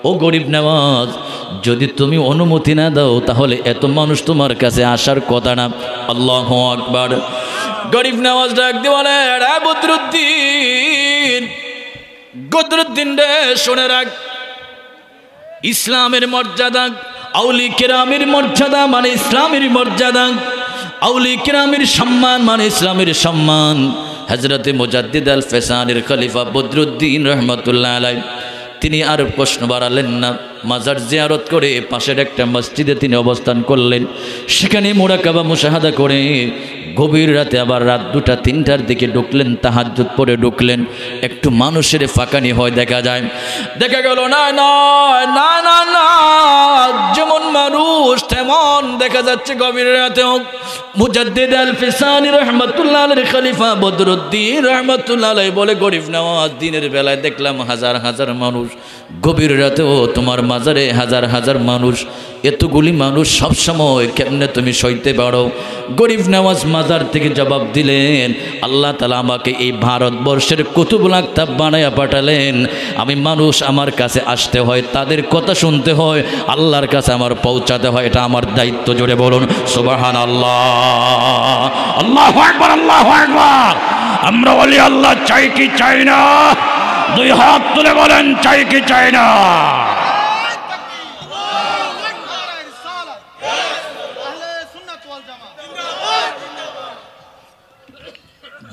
ও গরিব নওয়াজ, যদি তুমি অনুমতি না দাও তাহলে এত মানুষ তোমার কাছে আসার কথা না। আল্লাহু আকবার। গরিব নওয়াজ ডাক দিয়ে বলে, রে বদরুদ্দিন, বদরুদ্দিন রে শুনে রাখ, ইসলামের মর্যাদা আউলি কেরামের মর্যাদা মানে ইসলামের মর্যাদা, আউলি কেরামের সম্মান মানে ইসলামের সম্মান। হযরতে মুজাদ্দিদ আল ফেসানির খলিফা বদরুদ্দিন রহমতুল্লাহ আলাইহি তিনি আর প্রশ্ন বাড়ালেন না, মাজার জিয়ারত করে পাশের একটা মসজিদে তিনি অবস্থান করলেন। সেখানে মুরাকাবা মুশাহাদা করে গভীর রাতে আবার রাত 2টা 3টার দিকে ঢুকলেন, তাহাজ্জুদ পড়ে ঢুকলেন। একটু মানুষের ফাঁকানি হয় দেখা যায়, দেখা গেল না না না না না যেমন মানুষ তেমন দেখা যাচ্ছে গভীর রাতেও। মুজাদ্দিদ আল ফিসানি রহমাতুল্লাহ আলাইহি খলিফা বদরুদ্দিন রহমাতুল্লাহ আলাইহি বলে, গরিব নওয়াজ দিনের বেলায় দেখলাম হাজার হাজার মানুষ, গভীর রাতেও তোমার মাজারে হাজার হাজার মানুষ, এতগুলি মানুষ সবসময় কেমনে তুমি সইতে পারো? গরিব নওয়াজ মাজার থেকে জবাব দিলেন, আল্লাহ তাআলা আমাকে এই ভারতবর্ষের কুতুবুল আকতাব বানায়া পাঠালেন। আমি মানুষ আমার কাছে আসতে হয়, তাদের কথা শুনতে হয়, আল্লাহর কাছে আমার পৌঁছাতে হয়, এটা আমার দায়িত্ব। জোরে বলুন সুবহানাল্লাহ, আল্লাহু আকবার, আল্লাহু আকবার। আমরা ওলি আল্লাহ চাই কি চাই না? 2 হাত তুলে বলেন, চাই কি চাই না?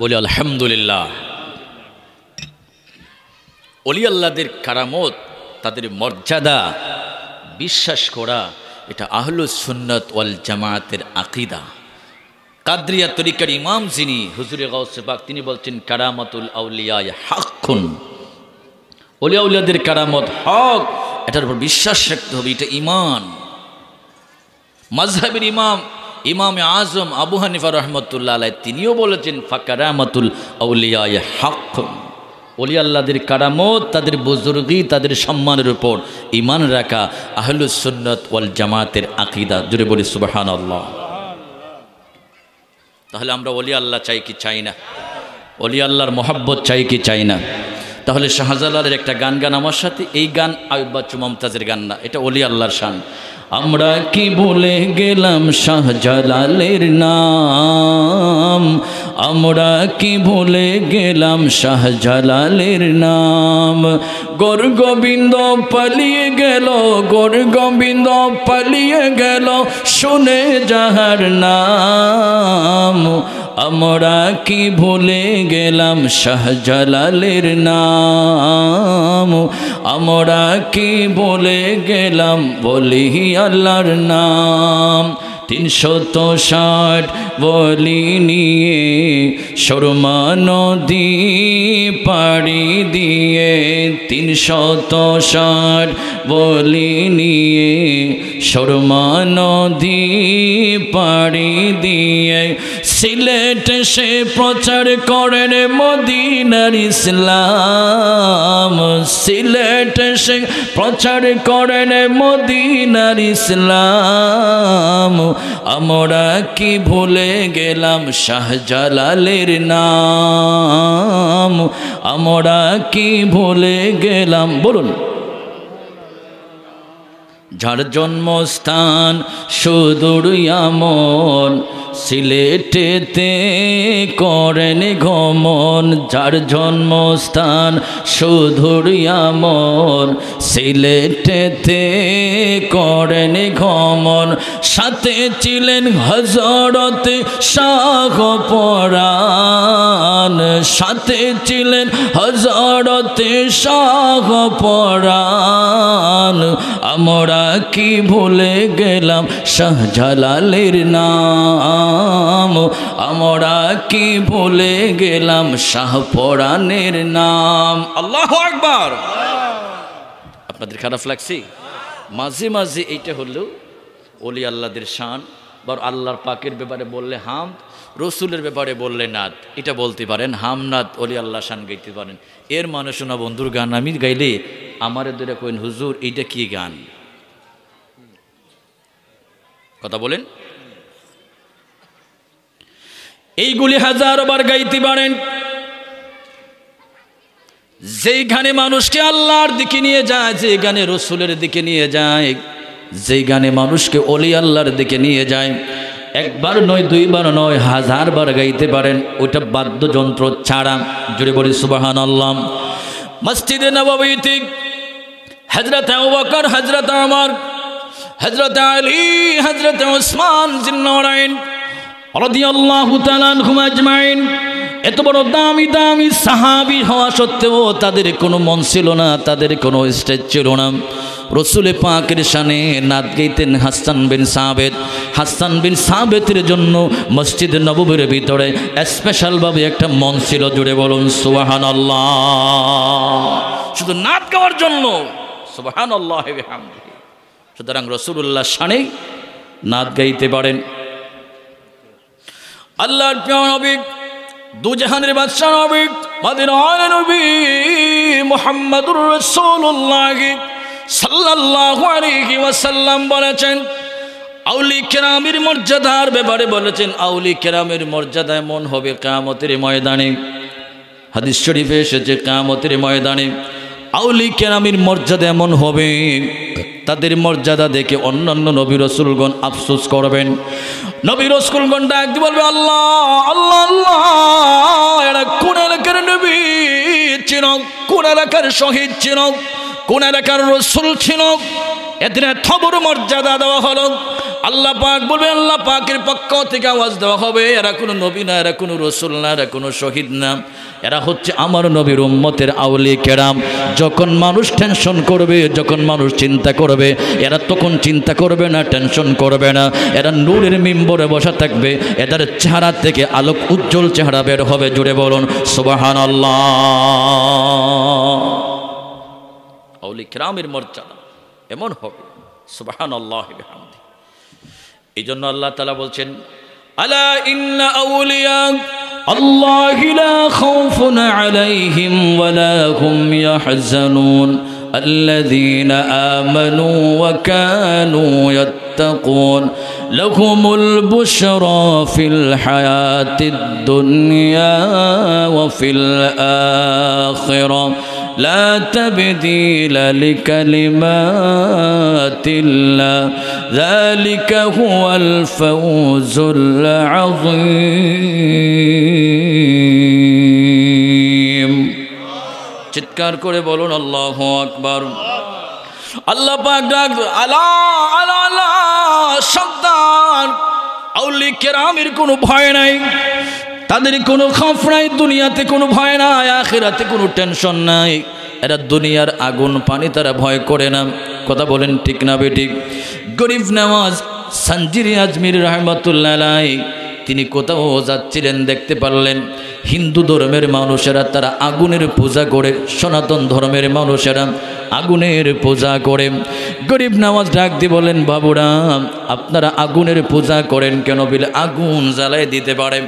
বলি আলহামদুলিল্লাহ। ওলি আল্লাহদের কারামত, তাদের মর্যাদা বিশ্বাস করা, এটা আহলুস সুন্নাত ওয়াল জামায়াতের আকীদা। কাদরিয়া তরিকার ইমাম যিনি হুজুরে গাউসে পাক, তিনি বলছেন কারামাতুল আউলিয়া হাক্কুন, ওলি আউলিয়াদের কারামত হক, এটার উপর বিশ্বাস রাখতে হবে, এটা ঈমান। মাযহাবের ইমাম ইমামে আজম আবু হানিফা রহমতুল্লাহ আলাইহি তিনিও বলেছেন ফাকারামাতুল আউলিয়া হাক্কুন, ওলি আল্লাহদের কারামত, তাদের বুজুর্গি, তাদের সম্মানের উপর ঈমান রাখা আহলুস সুন্নাত ওয়াল জামাতের আকীদা। জোরে বলি সুবহানাল্লাহ। তাহলে আমরা ওলি আল্লাহ চাই কি চাই না? ওলি আল্লাহর মহব্বত চাই কি চাই না? তাহলে শাহজালালের একটা গান গান আমার সাথে, এই গান আইয়ুব বাচ্চু মমতাজের গান না, এটা ওলি আল্লাহর শান। আমরা কি ভুলে গেলাম শাহজালালের নাম, আমরা কি ভুলে গেলাম শাহজালালের নাম। গৌর গোবিন্দ পালিয়ে গেল, গৌর গোবিন্দ পালিয়ে গেল, শুনে যাহার নাম। আমরা কি ভুলে গেলাম শাহজালালের নাম, আমরা কি ভুলে গেলাম বলি আল্লাহর নাম। 360 বলি নিয়ে সুরমা নদী পাড়ি দিয়ে, 360 বলি নিয়ে সুরমা নদী পাড়ি দিয়ে, সিলেট সে প্রচার করেন মদিনার ইসলাম, সিলেট সে প্রচার করেন মদিনার ইসলাম। আমরা কি ভুলে গেলাম শাহজালালের নাম, আমরা কি ভুলে গেলাম? বলুন। যার জন্মস্থান সুদূর আমন, সিলেটেতে করেন গমন। যার জন্মস্থান সুদূর আমন, সিলেটেতে করেন গমন। সাথে ছিলেন হযরত শাহ পরাণ, সাথে ছিলেন হযরত শাহ পরাণ। আমরা কি ভুলে গেলাম শাহজালালের নাম, আমরা কি ভুলে গেলাম শাহ পরাণের নাম। আল্লাহু আকবার। আপনাদের খারাপ লাগছে? মাঝে মাঝে এইটা হলো ওলি আল্লাহদের শান, বা আল্লাহর পাকের ব্যাপারে বললে হাম, রসুলের ব্যাপারে বললে নাত, এটা বলতে পারেন। হাম নাত ওলি আল্লাহ শান গাইতে পারেন। এর মানে শোনা বন্ধুর গান আমি গাইলে আমার দূরে কইন হুজুর এইটা কি গান? কথা বলেন। এইগুলি হাজারবার গাইতে পারেন। যেই গানে মানুষকে আল্লাহর দিকে নিয়ে যায়, যে গানে রসুলের দিকে নিয়ে যায়, যেই গানে মানুষকে ওলি আল্লাহর দিকে নিয়ে যায়, একবার নয়, দুইবার নয়, হাজারবার গাইতে পারেন, ওইটা বাদ্যযন্ত্র ছাড়া। জুড়ে বলি সুবহানাল্লাহ। মসজিদে নববীতে হযরত আবু বকর, হযরত ওমর, হযরত আলী, হযরত ওসমান জিন্নারাইন রাদিয়াল্লাহু তাআলা আনহুম আজমাইন এত বড় দামি দামি সাহাবী হওয়া সত্ত্বেও তাদের কোনো মন ছিল না, তাদের কোনো স্টেজ ছিল না। রসুল পাকের শানে নাত গাইতেন হাসান বিন সাবেত। হাসান বিন সাবেতের জন্য মসজিদ নববীর ভিতরে স্পেশালভাবে একটা মন ছিল, জুড়ে বলুন সুবহানাল্লাহ। শুধু নাত গাওয়ার জন্য, সুবহানাল্লাহ ওয়া বিহামদিহি। সুতরাং রাসূলুল্লাহর শানে নাত গাইতে পারেন। আল্লাহর প্রিয় নবী, দুজাহানের বাদশা নবী, মদিনার নবী মুহাম্মদুর রাসূলুল্লাহ সাল্লাল্লাহু আলাইহি ওয়াসাল্লাম বলেছেন, আউলি কেরামের মর্যাদার ব্যাপারে বলেছেন, আউলি কেরামের মর্যাদা এমন হবে কিয়ামতের ময়দানে। হাদিস শরীফে এসেছে কিয়ামতের ময়দানে আউলি কেরামের মর্যাদা এমন হবে, তাদের মর্যাদা দেখে অন্যান্য নবী রাসূলগণ আফসোস করবেন। নবী রাসূলগণ ডাক দিয়ে বলবে, আল্লাহ আল্লাহ আল্লাহ, এরা কোন এলাকার নবী ছিল, কোন এলাকার শহীদ ছিল, কোন এলাকার রাসূল ছিল, এদের এত বড় মর্যাদা দেওয়া হলো। আল্লাহ পাক বলবে, আল্লাহ পাকের পক্ষ থেকে আওয়াজ দেওয়া হবে, এরা কোনো নবী না, এরা কোনো রাসূল না, এরা কোনো শহীদ না, এরা হচ্ছে আমার নবীর উম্মতের আউলি কেরাম। যখন মানুষ টেনশন করবে, যখন মানুষ চিন্তা করবে, এরা তখন চিন্তা করবে না, টেনশন করবে না, এরা নূরের মিম্বরে বসা থাকবে, এদের চেহারা থেকে আলোক উজ্জ্বল চেহারা বের হবে। জুড়ে বলুন সুবহানাল্লাহ। আউলি কেরামের মর্যাদা এমন হবে, সুবহানাল্লাহ ওয়া বিহামদিহি। এই জন্য আল্লাহ তাআলা বলছেন, আলা ইন্না আউলিয়া আল্লাহি লা খাউফুন আলাইহিম ওয়া লা হুম ইয়াহজানুন আল্লাযীনা আমানু ওয়া কানু ইয়াত্তাকুন লাহুমুল বুশরা ফিল হায়াতিদ দুনিয়া ওয়া ফিল আখিরাহ لا تبديل لكلمات الله ذلك هو الفوز العظيم। চিৎকার করে বলুন আল্লাহু আকবার। আল্লাহ পাক ডাক, আলা আলা আলা, সাবধান, আউলি কেরামের কোনো ভয় নাই, তাদের কোনো খৌফ নাই, দুনিয়াতে কোনো ভয় নাই, আখিরাতে কোনো টেনশন নাই। এরা দুনিয়ার আগুন পানি তারা ভয় করে না। কথা বলেন ঠিক না বেঠিক? গরিব নওয়াজ সঞ্জিরি আজমির রহমাতুল্লাহ আলাইহি তিনি কোথাও যাচ্ছিলেন, দেখতে পারলেন হিন্দু ধর্মের মানুষেরা তারা আগুনের পূজা করে, সনাতন ধর্মের মানুষেরা আগুনের পূজা করে। গরিব নওয়াজ ডাক দিয়ে বলেন, বাবুরা আপনারা আগুনের পূজা করেন কেন? বলে আগুন জ্বালাই দিতে পারে।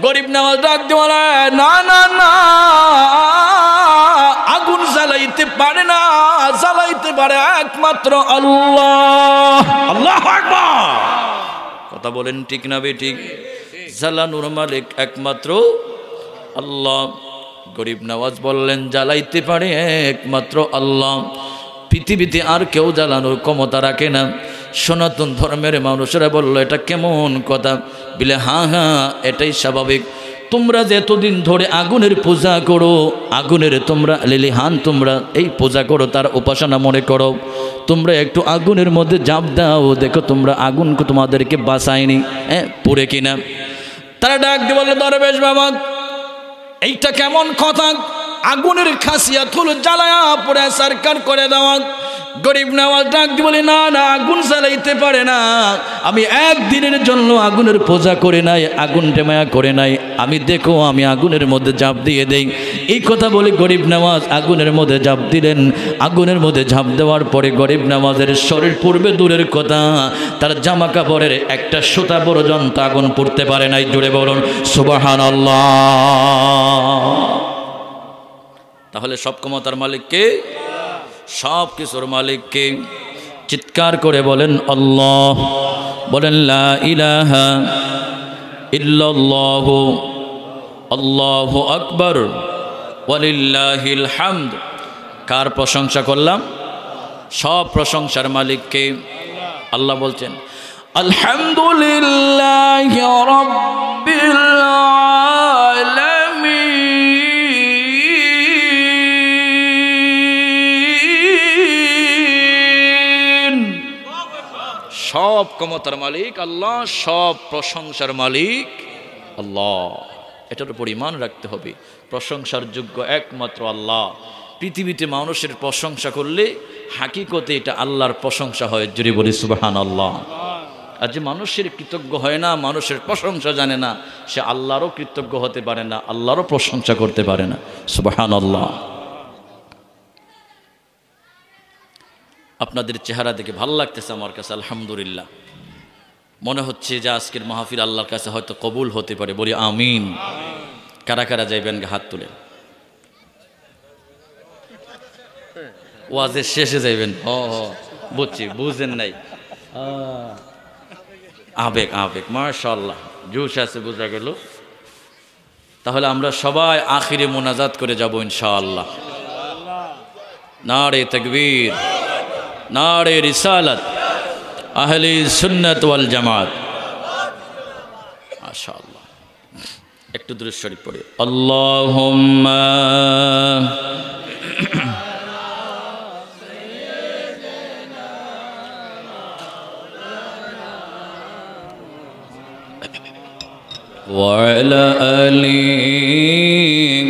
গরিব নওয়াজ ডাক দিয়ে বলে, না না না, আগুন জ্বালাইতে পারে না, জ্বালাইতে পারে একমাত্র আল্লাহ। আল্লাহু আকবার। কথা বলেন ঠিক না বেঠিক? জ্বালানোর মালিক একমাত্র আল্লাহ। গরিব নওয়াজ বললেন, জ্বালাইতে পারে একমাত্র আল্লাহ, পৃথিবীতে আর কেউ জ্বালানোর ক্ষমতা রাখে না। সনাতন ধর্মের মানুষেরা বলল, এটা কেমন কথা? বলে, হ্যাঁ হ্যাঁ এটাই স্বাভাবিক। তোমরা যে এতদিন ধরে আগুনের পূজা করো, আগুনের তোমরা লিলিহান তোমরা এই পূজা করো, তার উপাসনা মনে করো, তোমরা একটু আগুনের মধ্যে ঝাঁপ দাও, দেখো তোমরা আগুন তোমাদেরকে বাঁচায়নি, পুড়ে কিনা। তারা ডাক দিয়ে বলল, দরবেশ বাবা এইটা কেমন কথা? আগুনের খাসিয়াত হলো জ্বালায়া পড়ে সরকার করে দেওয়া। গরিব নওয়াজ ডাক দিয়ে বলে, না না, আগুন জ্বালাইতে পারে না, আমি একদিনের জন্য আগুনের পূজা করে নাই, আগুন টেমায়া করে নাই, আমি দেখো আমি আগুনের মধ্যে ঝাঁপ দিয়ে দেই। এই কথা বলে গরিব নওয়াজ আগুনের মধ্যে ঝাঁপ দিলেন। আগুনের মধ্যে ঝাঁপ দেওয়ার পরে গরিব নওয়াজের শরীর পূর্বে দূরের কথা, তার জামা কাপড়ের একটা সুতা পর্যন্ত আগুন পড়তে পারে নাই। জুড়ে বলুন সুবহানাল্লাহ। তাহলে সব ক্ষমতার মালিক কে? সব কিছুর মালিক কে? চিৎকার করে বলেন আল্লাহ। বলেন লা ইলাহা ইল্লাল্লাহু আল্লাহু আকবার ওয়ালিল্লাহিল হামদ। কার প্রশংসা করলাম? সব প্রশংসার মালিক কে? আল্লাহ বলছেন, আলহামদুলিল্লাহি রাব্বিল আলামিন। সব ক্ষমতার মালিক আল্লাহ, সব প্রশংসার মালিক আল্লাহ। এটার উপর ঈমান রাখতে হবে। প্রশংসার যোগ্য একমাত্র আল্লাহ। পৃথিবীতে মানুষের প্রশংসা করলে হাকিকতে এটা আল্লাহর প্রশংসা হয়, জোরে বলি সুবহানাল্লাহ। আর যে মানুষের কৃতজ্ঞ হয় না, মানুষের প্রশংসা জানে না, সে আল্লাহরও কৃতজ্ঞ হতে পারে না, আল্লাহরও প্রশংসা করতে পারে না। সুবহানাল্লাহ। আপনাদের চেহারা দেখে ভালো লাগতেছে আমার কাছে, আলহামদুলিল্লাহ। মনে হচ্ছে যে আজকের মাহফিল আল্লাহর কাছে হয়তো কবুল হতে পারে, বলি আমিন। কারা কারা যাইবেন হাত তুলে? ওয়াজের শেষে যাইবেন? বুঝছি, বুঝেন নাই। আবেগ আবেগ, মাশাআল্লাহ, জোশ আছে, বোঝা গেল। তাহলে আমরা সবাই আখিরে মোনাজাত করে যাব ইনশাআল্লাহ। নারে তাকবীর, নারে রিসালাত, আহলে সুন্নাত ওয়াল জামাত। মাশাআল্লাহ। একটু দুরূদ শরীফ পড়ি। আল্লাহুম্মা وعلى آله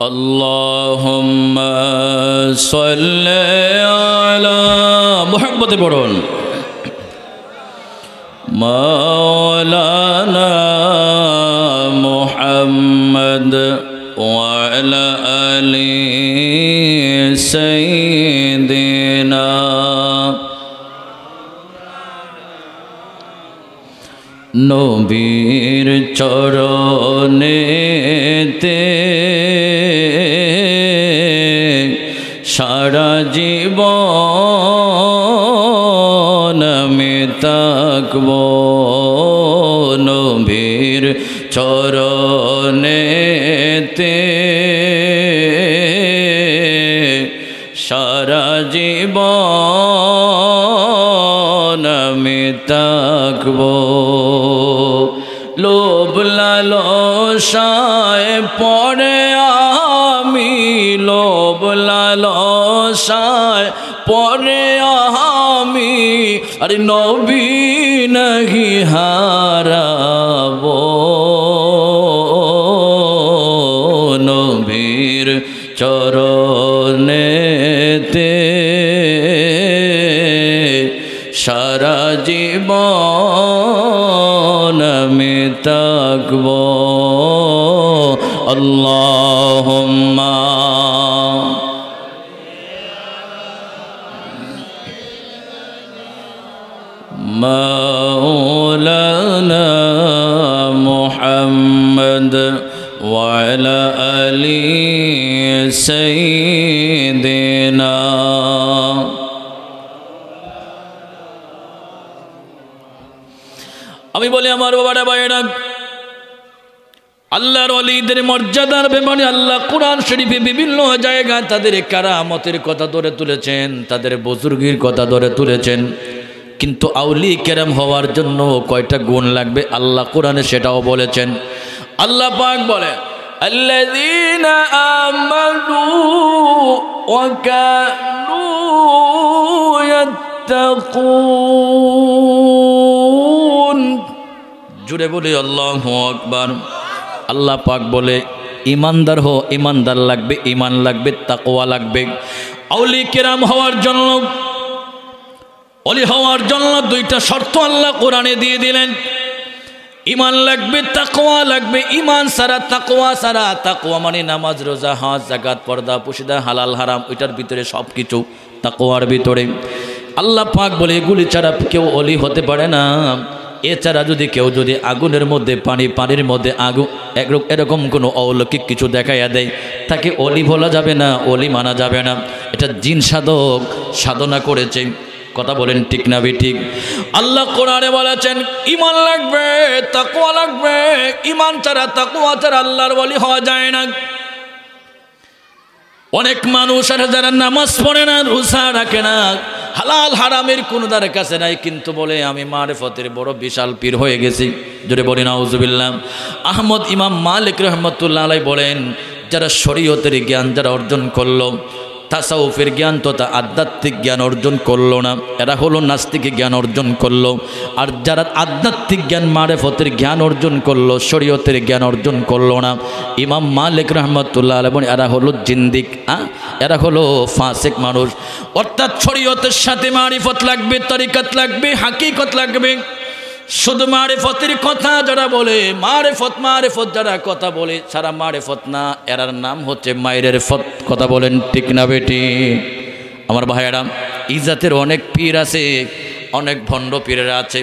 اللهم صل على محمد برون مولانا محمد وعلى آل سيدنا নবীর চরণেতে সারা জীবন আমি থাকব, নবীর চরণেতে সারা জীবন আমি থাকব। লোভ লালসায় পড়ে আমি, লোভ লালসায় পড়ে আমি, আরে নবী নাহি হারাব, নবীর চরণেতে সারা জীবন আমি থাকব। আল্লাহুম্মা মাওলানা মুহাম্মদ ওয়া আলা আলি সাইয়্যিদিনা। আমি বলি আমার বাবারা ভাইয়েরা, আল্লাহর ওলিদের মর্যাদার ব্যাপারে আল্লাহ কোরআন শরীফে বিভিন্ন জায়গায় তাদের কারামতের কথা ধরে তুলেছেন, তাদের বুজুর্গির কথা ধরে তুলেছেন। কিন্তু আউলি কেরাম হওয়ার জন্য কয়টা গুণ লাগবে আল্লাহ কোরআনে সেটাও বলেছেন। আল্লাহ পাক বলে, আল্লাযীনা আমানু ওয়া কানু ইয়াত্তাকুন। জুড়ে বলি আল্লাহু আকবার। আল্লাহ পাক বলে, ইমানদার হো, ইমানদার লাগবে, ইমান লাগবে, তাকওয়া লাগবে। আউলি কেরাম হওয়ার জন্য, ওলি হওয়ার জন্য দুইটা শর্ত আল্লাহ কোরআনে দিয়ে দিলেন। ইমান লাগবে, তাকওয়া লাগবে। ইমান সারা, তাকওয়া সারা। তাকওয়া মানে নামাজ, রোজা, হজ, যাকাত, পর্দা, পুশিদা, হালাল হারাম, ওইটার ভিতরে সব কিছু তাকওয়ার ভিতরে। আল্লাহ পাক বলে, এগুলি ছাড়া কেউ ওলি হতে পারে না। এছাড়া যদি কেউ যদি আগুনের মধ্যে পানির মধ্যে আগুন এরকম কোনো অলৌকিক কিছু দেখাইয়া দেয়, তাকে অলি বলা যাবে না, অলি মানা যাবে না। এটা জিন সাধক সাধনা করেছে। কথা বলেন ঠিক না ঠিক? আল্লাহ কোরআনে বলেছেন ঈমান লাগবে, তাকওয়া লাগবে। ঈমান ছাড়া, তাকওয়া ছাড়া আল্লাহর ওলি হওয়া যায় না। অনেক মানুষ আছে যারা নামাজ পড়ে না, রোজা রাখে না, হালাল হারামের কোনো তার কাছে নাই, কিন্তু বলে আমি মারিফতের বড় বিশাল পীর হয়ে গেছি। জোরে বলি নাউজুবিল্লাহ। আহমদ ইমাম মালিক রহমতুল্লাহ আলাইহি বলেন, যারা শরীয়তের জ্ঞান যারা অর্জন করলো, তাসাউফের জ্ঞান তথা আধ্যাত্মিক জ্ঞান অর্জন করলো না, এরা হলো নাস্তিক জ্ঞান অর্জন করলো। আর যারা আধ্যাত্মিক জ্ঞান মারেফতের জ্ঞান অর্জন করলো, শরীয়তের জ্ঞান অর্জন করলো না, ইমাম মালিক রাহমাতুল্লাহ আলাইহি এরা হলো জিন্দিক, এরা হলো ফাসিক মানুষ। অর্থাৎ শরীয়তের সাথে মারিফত লাগবে, তরিকত লাগবে, হাকিকত লাগবে। শুধু মারিফতের কথা যারা বলে, মারিফত মারিফত যারা কথা বলে, সারা মারিফত না, এরার নাম হচ্ছে মায়ের ফত। কথা বলেন ঠিক না বেটি? আমার ভাইয়েরা, ইজাতের অনেক পীর আছে, অনেক ভণ্ড পীরেরা আছে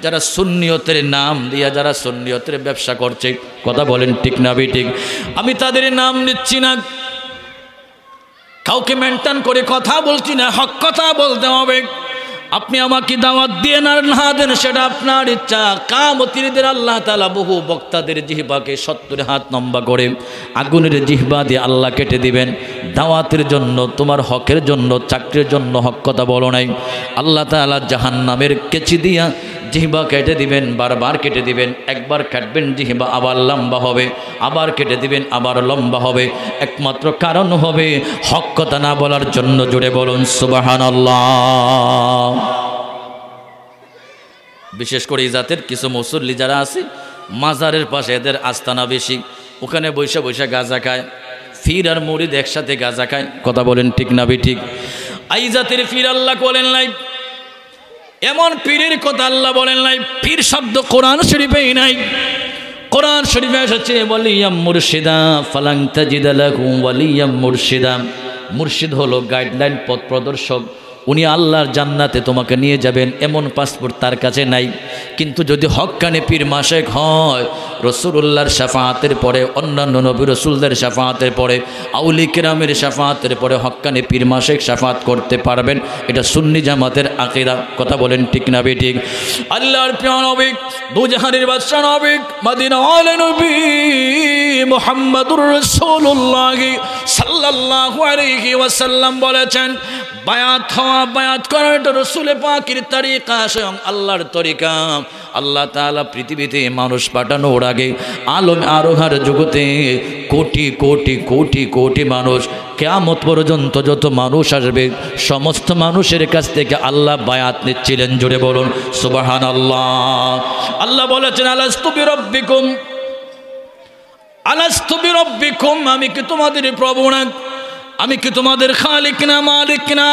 যারা সুন্নিয়তের নাম দিয়া যারা সুন্নিয়তের ব্যবসা করছে। কথা বলেন ঠিক না বেটি? আমি তাদের নাম নিচ্ছি না, কাউকে মেনটেন করে কথা বলছি না, হক কথা বলতে হবে। আপনি আমাকে দাওয়াত দিয়ে না দেন সেটা আপনার ইচ্ছা। কিয়ামতের দিন আল্লাহ তাআলা বহু বক্তাদের জিহ্বাকে 70 হাত লম্বা করে আগুনের জিহ্বা দিয়ে আল্লাহ কেটে দিবেন। দাওয়াতের জন্য, তোমার হকের জন্য, চাকরির জন্য হক কথা বলো নাই, আল্লাহ তাআলা জাহান্নামের কেচি দিয়া জিহ্বা কেটে দিবেন, বারবার কেটে দিবেন। একবার কাটবেন জিহ্বা আবার লম্বা হবে, আবার কেটে দিবেন আবার লম্বা হবে। একমাত্র কারণ হবে হক কথা না বলার জন্য। জুড়ে বলুন সুবহানাল্লাহ। বিশেষ করে এই জাতের কিছু মুসল্লি যারা আছে, মাজারের পাশে এদের আস্তানা বেশি, ওখানে বৈশা বৈশা গাঁজা খায়, ফির আর মুরিদ একসাথে গাঁজা খায়। কথা বলেন ঠিক না ঠিক? এই জাতের ফির আল্লাহ বলেন নাই, এমন পীরের কথা আল্লাহ বলেন নাই। পীর শব্দ কোরআন শরীফেই নাই। কোরআন শরীফে এসেছে ওয়ালিয়াম মুর্শিদা ফালাং তাজিদ লাহু ওয়ালিয়াম মুর্শিদা। মুর্শিদ হলো গাইডলাইন, পথ প্রদর্শক। উনি আল্লাহর জান্নাতে তোমাকে নিয়ে যাবেন, এমন পাসপোর্ট তার কাছে নাই। কিন্তু যদি হক্কানি পীর মাশেক হয়, রাসূলুল্লাহর শাফাআতের পরে, অন্যান্য নবী রাসূলদের শাফাআতের পরে, আউলিয়া কিরামের শাফাআতের পরে হক্কানি পীর মাশেক শাফাআত করতে পারবেন। এটা সুন্নি জামাতের আকীদা। কথা বলেন ঠিক না ঠিক? আল্লাহর প্রিয় নবী, দুজাহানের বাদশা নবী, মদিনা ওয়ালা নবী মুহাম্মদুর রাসূলুল্লাহ সাল্লাল্লাহু আলাইহি ওয়াসাল্লাম বলেছেন, বায়াত হওয়া, বায়াত করা এটা রাসূল পাকের তরিকা, স্বয়ং আল্লাহর তরিকা। আল্লাহ তাআলা পৃথিবীতে মানুষ পাঠানোর আগে আলম আরোহার জগতে কোটি কোটি কোটি কোটি মানুষ, কিয়ামত পর্যন্ত যত মানুষ আসবে সমস্ত মানুষের কাছ থেকে আল্লাহ বায়াত নিচ্ছিলেন। জুড়ে বলুন সুবহানাল্লাহ। আল্লাহ বলেছেন আলাস্তু বিরাব্বিকুম, আলাস্তু বিরাব্বিকুম, আমি কি তোমাদের প্রভু না? আমি কি তোমাদের খালিক না, মালিক না,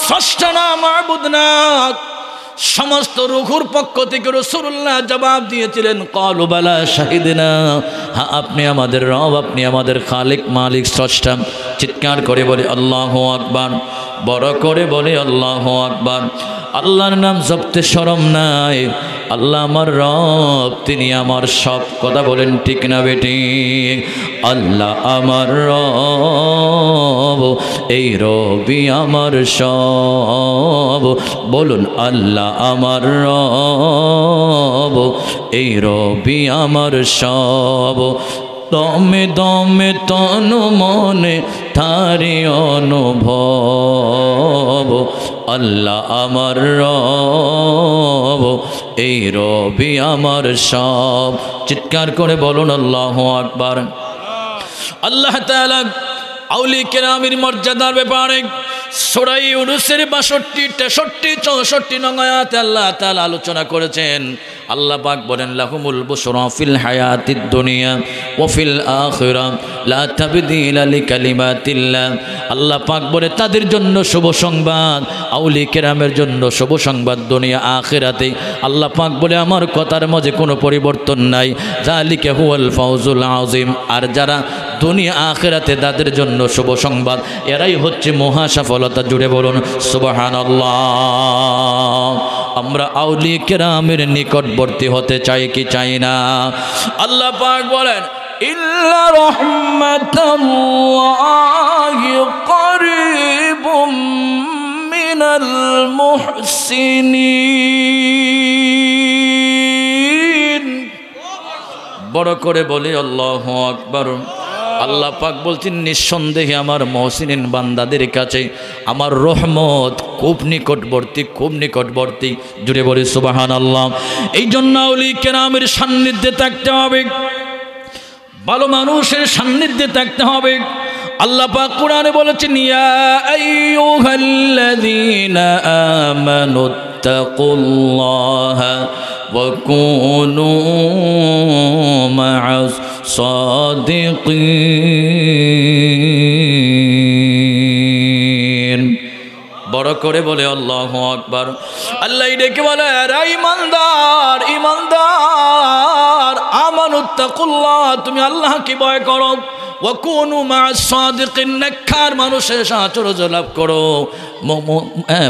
স্রষ্টা না, মাবুদ না? সমস্ত রুহুর পক্ষ থেকে রাসূলুল্লাহ জবাব দিয়েছিলেন, ক্বালু বালা শাহিদনা, হ্যাঁ আপনি আমাদের রব, আপনি আমাদের খালিক, মালিক, স্রষ্টা। চিৎকার করে বলে আল্লাহু আকবার, বড় করে বলে আল্লাহু আকবার। আল্লাহর নাম জপতে শরম নাই। আল্লাহ আমার রব, তিনি আমার সব। কথা বলেন ঠিক না বেটি? আল্লাহ আমার রব, এই রবি আমার সব। বলুন আল্লাহ আমার রব, এই রবি আমার সব। দমে দমে তনু মনে তারি অনুভব। আল্লাহ আমার রব, এই রবি আমার সব। চিৎকার করে বলুন আল্লাহু আকবার। আল্লাহ তাআলা আউলিয়া কেরামের মর্যাদার ব্যাপারে সূরা ইউনূসের 62, 63, 64 নং আয়াতে আল্লাহ তাআলা আলোচনা করেছেন। আল্লাহ পাক বলেন, লাহুমুল বুশরা ফিল হায়াতিদ দুনিয়া ওয়া ফিল আখিরা লা তাবদীলা লিকালিমাতিল্লাহ। আল্লাহ পাক বলে তাদের জন্য শুভ সংবাদ, আউলিয়া কেরামের জন্য শুভ সংবাদ দুনিয়া আখিরাতে। আল্লাহ পাক বলে আমার কথার মাঝে কোনো পরিবর্তন নাই। যালিকা হুয়াল ফাউজুল আযীম। আর যারা দুনিয়া আখিরাতে তাদের জন্য শুভ সংবাদ, এরাই হচ্ছে মহা সফলতা। জুড়ে বলুন সুবহানাল্লাহ। আমরা আউলিয়া কেরামের নিকটবর্তী হতে চাই কি চাই না? আল্লাহ পাক বলেন, ইল্লা রাহমাতাল্লাহি করিবুম মিনাল মুহসিনিন। বড় করে বলি আল্লাহু আকবার। আল্লাহ পাক বলছেন, নিঃসন্দেহে আমার মুহসিনিন বান্দাদের কাছে আমার রহমত খুব নিকটবর্তী, খুব নিকটবর্তী। জুড়ে বলি সুবহানাল্লাহ। এই জন্য আউলিয়া কেরামের সান্নিধ্যে থাকতে হবে। ভালো মানুষের সান্নিধ্যে থাকতে হবে। আল্লাহ পাক কোরআনে বলেছেন, ইয়া আইয়ুহাল্লাযীনা আমানুত্তাকুল্লাহা ওয়া কুনু মা'আস সাদিকিন। বড় করে বলে আল্লাহু আকবার। আল্লাহ ডেকে বলে, ইমানদার ইমানদার, আমানুত্তাকুল্লাহ, তুমি আল্লাহকে ভয় করো, ওয়া কুনু মা'আস সাদিকিন, নেককার মানুষের সাহচর্য লাভ করো।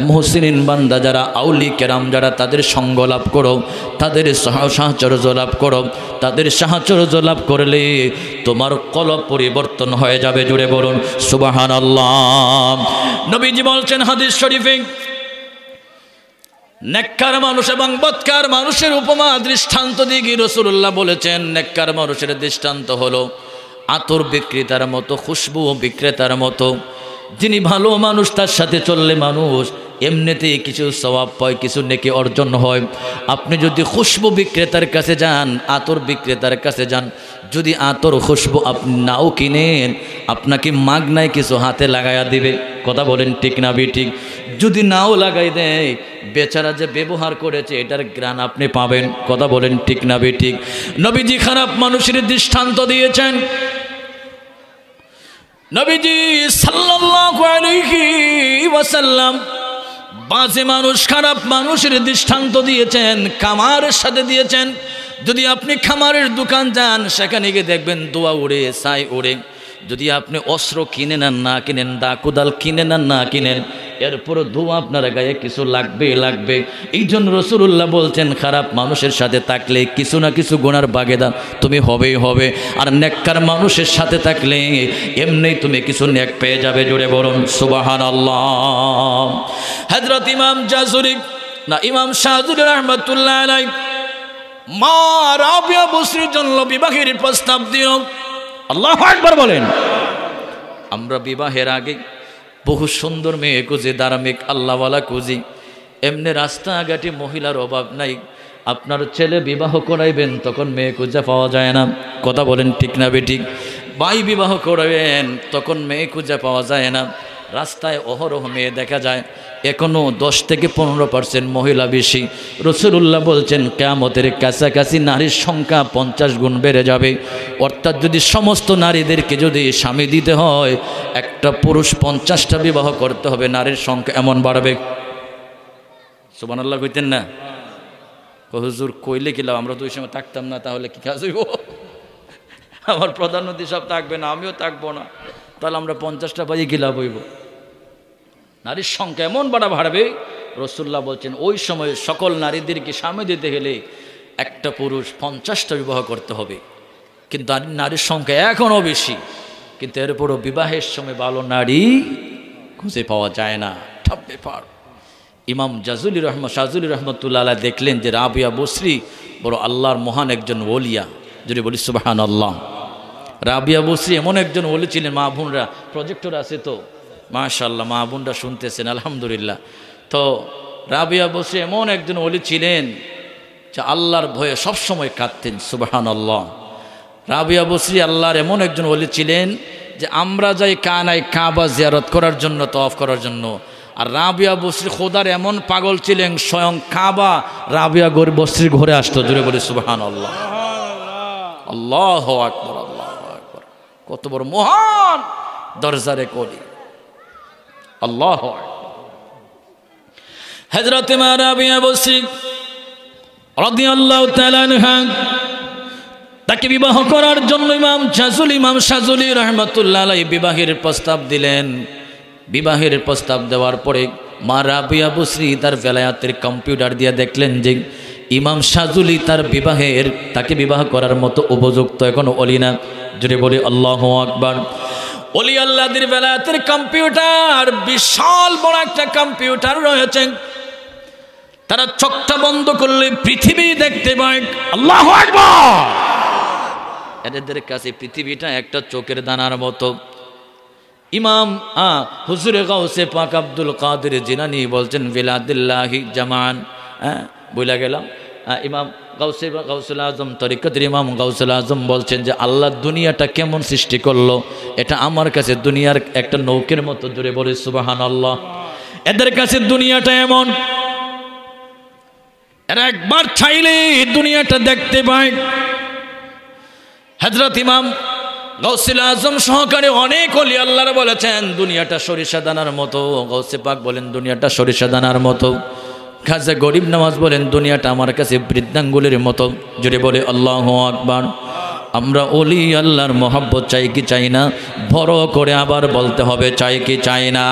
মুহসিনিন বান্দা যারা, আউলি কেরাম যারা, তাদের সঙ্গ লাভ করো, তাদের সাহচর্য লাভ করো। তাদের সাহচর্য লাভ করলে তোমার কলব পরিবর্তন হয়ে যাবে। জুড়ে বলুন সুবহানাল্লাহ। নবীজি বলছেন হাদিস শরীফে, নেককার মানুষ এবং বদকার মানুষের উপমা দৃষ্টান্ত দিয়ে রাসূলুল্লাহ বলেছেন, নেককার মানুষের দৃষ্টান্ত হলো আতর বিক্রেতার মতো, খুশবু বিক্রেতার মতো। যিনি ভালো মানুষ, তার সাথে চললে মানুষ এমনিতেই কিছু সওয়াব পায়, কিছু নেকি অর্জন হয়। আপনি যদি খুশবু বিক্রেতার কাছে যান, আতর বিক্রেতার কাছে যান, যদি আতর খুশবু আপনি নাও কিনেন, আপনাকে মাগনায় কিছু হাতে লাগাইয়া দিবে। কথা বলেন ঠিক না বেঠিক? যদি নাও লাগাই দেয়, বেচারা যে ব্যবহার করেছে এটার ঘ্রাণ আপনি পাবেন। কথা বলেন ঠিক না বেঠিক? নবীজি খারাপ মানুষের দৃষ্টান্ত দিয়েছেন। নবীজি সাল্লাল্লাহু আলাইহি ওয়াসাল্লাম বাজে মানুষ, খারাপ মানুষের দৃষ্টান্ত দিয়েছেন, খামারের সাথে দিয়েছেন। যদি আপনি খামারের দোকান যান, সেখানে গিয়ে দেখবেন দোয়া উড়ে, ছাই উড়ে। যদি আপনি অস্ত্র কিনেন আর না কিনেন, দা কোদাল কিনেন আর না কিনেন, এরপরও ধোঁয়া আপনার গায়ে কিছু লাগবে। এই জন্য রাসূলুল্লাহ বলছেন, খারাপ মানুষের সাথে থাকলে কিছু না কিছু গুনার বাগেদার তুমি হবেই হবে। আর নেককার মানুষের সাথে থাকলে এমনিই তুমি কিছু নেক পেয়ে যাবে। জুড়ে বলুন সুবহানাল্লাহ। হযরত ইমাম জাযুরি না ইমাম শাযুলি রাহমাতুল্লাহ আলাইহি মা রাবিয়া বসরির জন্য বিবাহের প্রস্তাব দিল। আল্লাহু আকবার বলেন। আমরা বিবাহের আগে বহু সুন্দর মেয়ে খুঁজি, ধার্মিক আল্লাহওয়ালা খুঁজি। এমনি রাস্তাঘাটে মহিলার অভাব নাই। আপনার ছেলে বিবাহ করাইবেন, তখন মেয়ে খুঁজে পাওয়া যায় না। কথা বলেন ঠিক না বেঠিক? ভাই বিবাহ করাবেন, তখন মেয়ে খুঁজে পাওয়া যায় না। রাস্তায় অহরহ মেয়ে দেখা যায়। এখনও 10 থেকে 15% মহিলা বেশি। রাসূলুল্লাহ বলছেন, কিয়ামতের কাছাকাছি নারীর সংখ্যা 50 গুণ বেড়ে যাবে। অর্থাৎ যদি সমস্ত নারীদেরকে যদি স্বামী দিতে হয়, একটা পুরুষ 50টা বিবাহ করতে হবে, নারীর সংখ্যা এমন বাড়বে। সুবহানাল্লাহ কইতেন না? হুজুর কইলে কি লাভ, আমরা তো ওই সময় থাকতাম না, তাহলে কি কাজ হইব? আমার প্রধানমন্ত্রী সব থাকবে না, আমিও থাকবো না, তাহলে আমরা 50টা বাজি কি লাভ হইব? নারীর সংখ্যা এমন বাড়বে। রাসূলুল্লাহ বলছেন, ওই সময় সকল নারীদেরকে স্বামী দিতে গেলে একটা পুরুষ 50টা বিবাহ করতে হবে। কিন্তু নারীর সংখ্যা এখনও বেশি, কিন্তু এরপরও বিবাহের সময় ভালো নারী খুঁজে পাওয়া যায় না। সব ব্যাপার। ইমাম শাযুলি রহমতুল্লাহ আলাইহি দেখলেন যে রাবিয়া বসরি বড় আল্লাহর মহান একজন ওলিয়া। যদি বলি সুবহানাল্লাহ। রাবিয়া বসরি এমন একজন ওলি ছিলেন। মা বোনরা, প্রজেক্টর আছে তো, মাশাআল্লাহ, মা বোনরা শুনতেছেন, আলহামদুলিল্লাহ। তো রাবিয়া বসরি এমন একজন ওলি ছিলেন যে আল্লাহর ভয়ে সবসময় কাঁদতেন। সুবহানাল্লাহ। রাবিয়া বসরি আল্লাহর এমন একজন ওলি ছিলেন যে আমরা যাই কাবা জিয়ারত করার জন্য, তওয়াফ করার জন্য, আর রাবিয়া বসরি খোদার এমন পাগল ছিলেন, স্বয়ং কাবা রাবিয়া বসরির ঘরে আসতো। জুড়ে বলি সুবহানাল্লাহ। আল্লাহু আকবার, আল্লাহু আকবার। কত বড় মহান দরজারে কলি। আল্লাহু আকবার। হযরত মা রাবিয়া বসরি রাদিয়াল্লাহু তাআলা আনহা, তাকে বিবাহ করার জন্য ইমাম শাযুলি রাহমাতুল্লাহ আলাইহি বিবাহের প্রস্তাব দিলেন। বিবাহের প্রস্তাব দেওয়ার পরে মা রাবিয়া বসরি তার বেলায়াতের কম্পিউটার দিয়ে দেখলেন যে ইমাম শাযুলি তাকে বিবাহ করার মতো উপযুক্ত এখনো ওলি না। যদি বলি আল্লাহু আকবার। ওলি আল্লাহদের বেলায়াতের কম্পিউটার, বিশাল বড় একটা কম্পিউটার রয়েছে। তারা চোখটা বন্ধ করলে পৃথিবী দেখতে পায়। আল্লাহু আকবার। এদের কাছে পৃথিবীটা একটা চোখের দানার মতো। ইমাম হুজুরে গাউসে পাক আব্দুল কাদের জিলানী বলছেন, বিলাদিল্লাহি জামান, বইলা গেলাম, ইমাম গাউসুল আজম তরিকতের ইমাম গাউসুল আজম বলছেন যে আল্লাহ দুনিয়াটা কেমন সৃষ্টি করলো, এটা আমার কাছে দুনিয়ার একটা নৌকের মতো। জুড়ে বলে সুবহানাল্লাহ। এদের কাছে দুনিয়াটা এমন, এরা একবার চাইলে দুনিয়াটা দেখতে পায়। হযরত ইমাম গাউসুল আজম সহকারে অনেক ওলি আল্লাহর বলেছেন দুনিয়াটা সরিষা দানার মতো। গাউসে পাক বলেন দুনিয়াটা সরিষা দানার মতো। খাজা গরিব নওয়াজ বলেন দুনিয়াটা আমার কাছে বৃদ্ধাঙ্গুলের মতো। জুড়ে বলে আল্লাহু আকবার। আমরা ওলি আল্লাহর মহব্বত চাই কি চাই না? বড় করে আবার বলতে হবে চাই কি চাই না?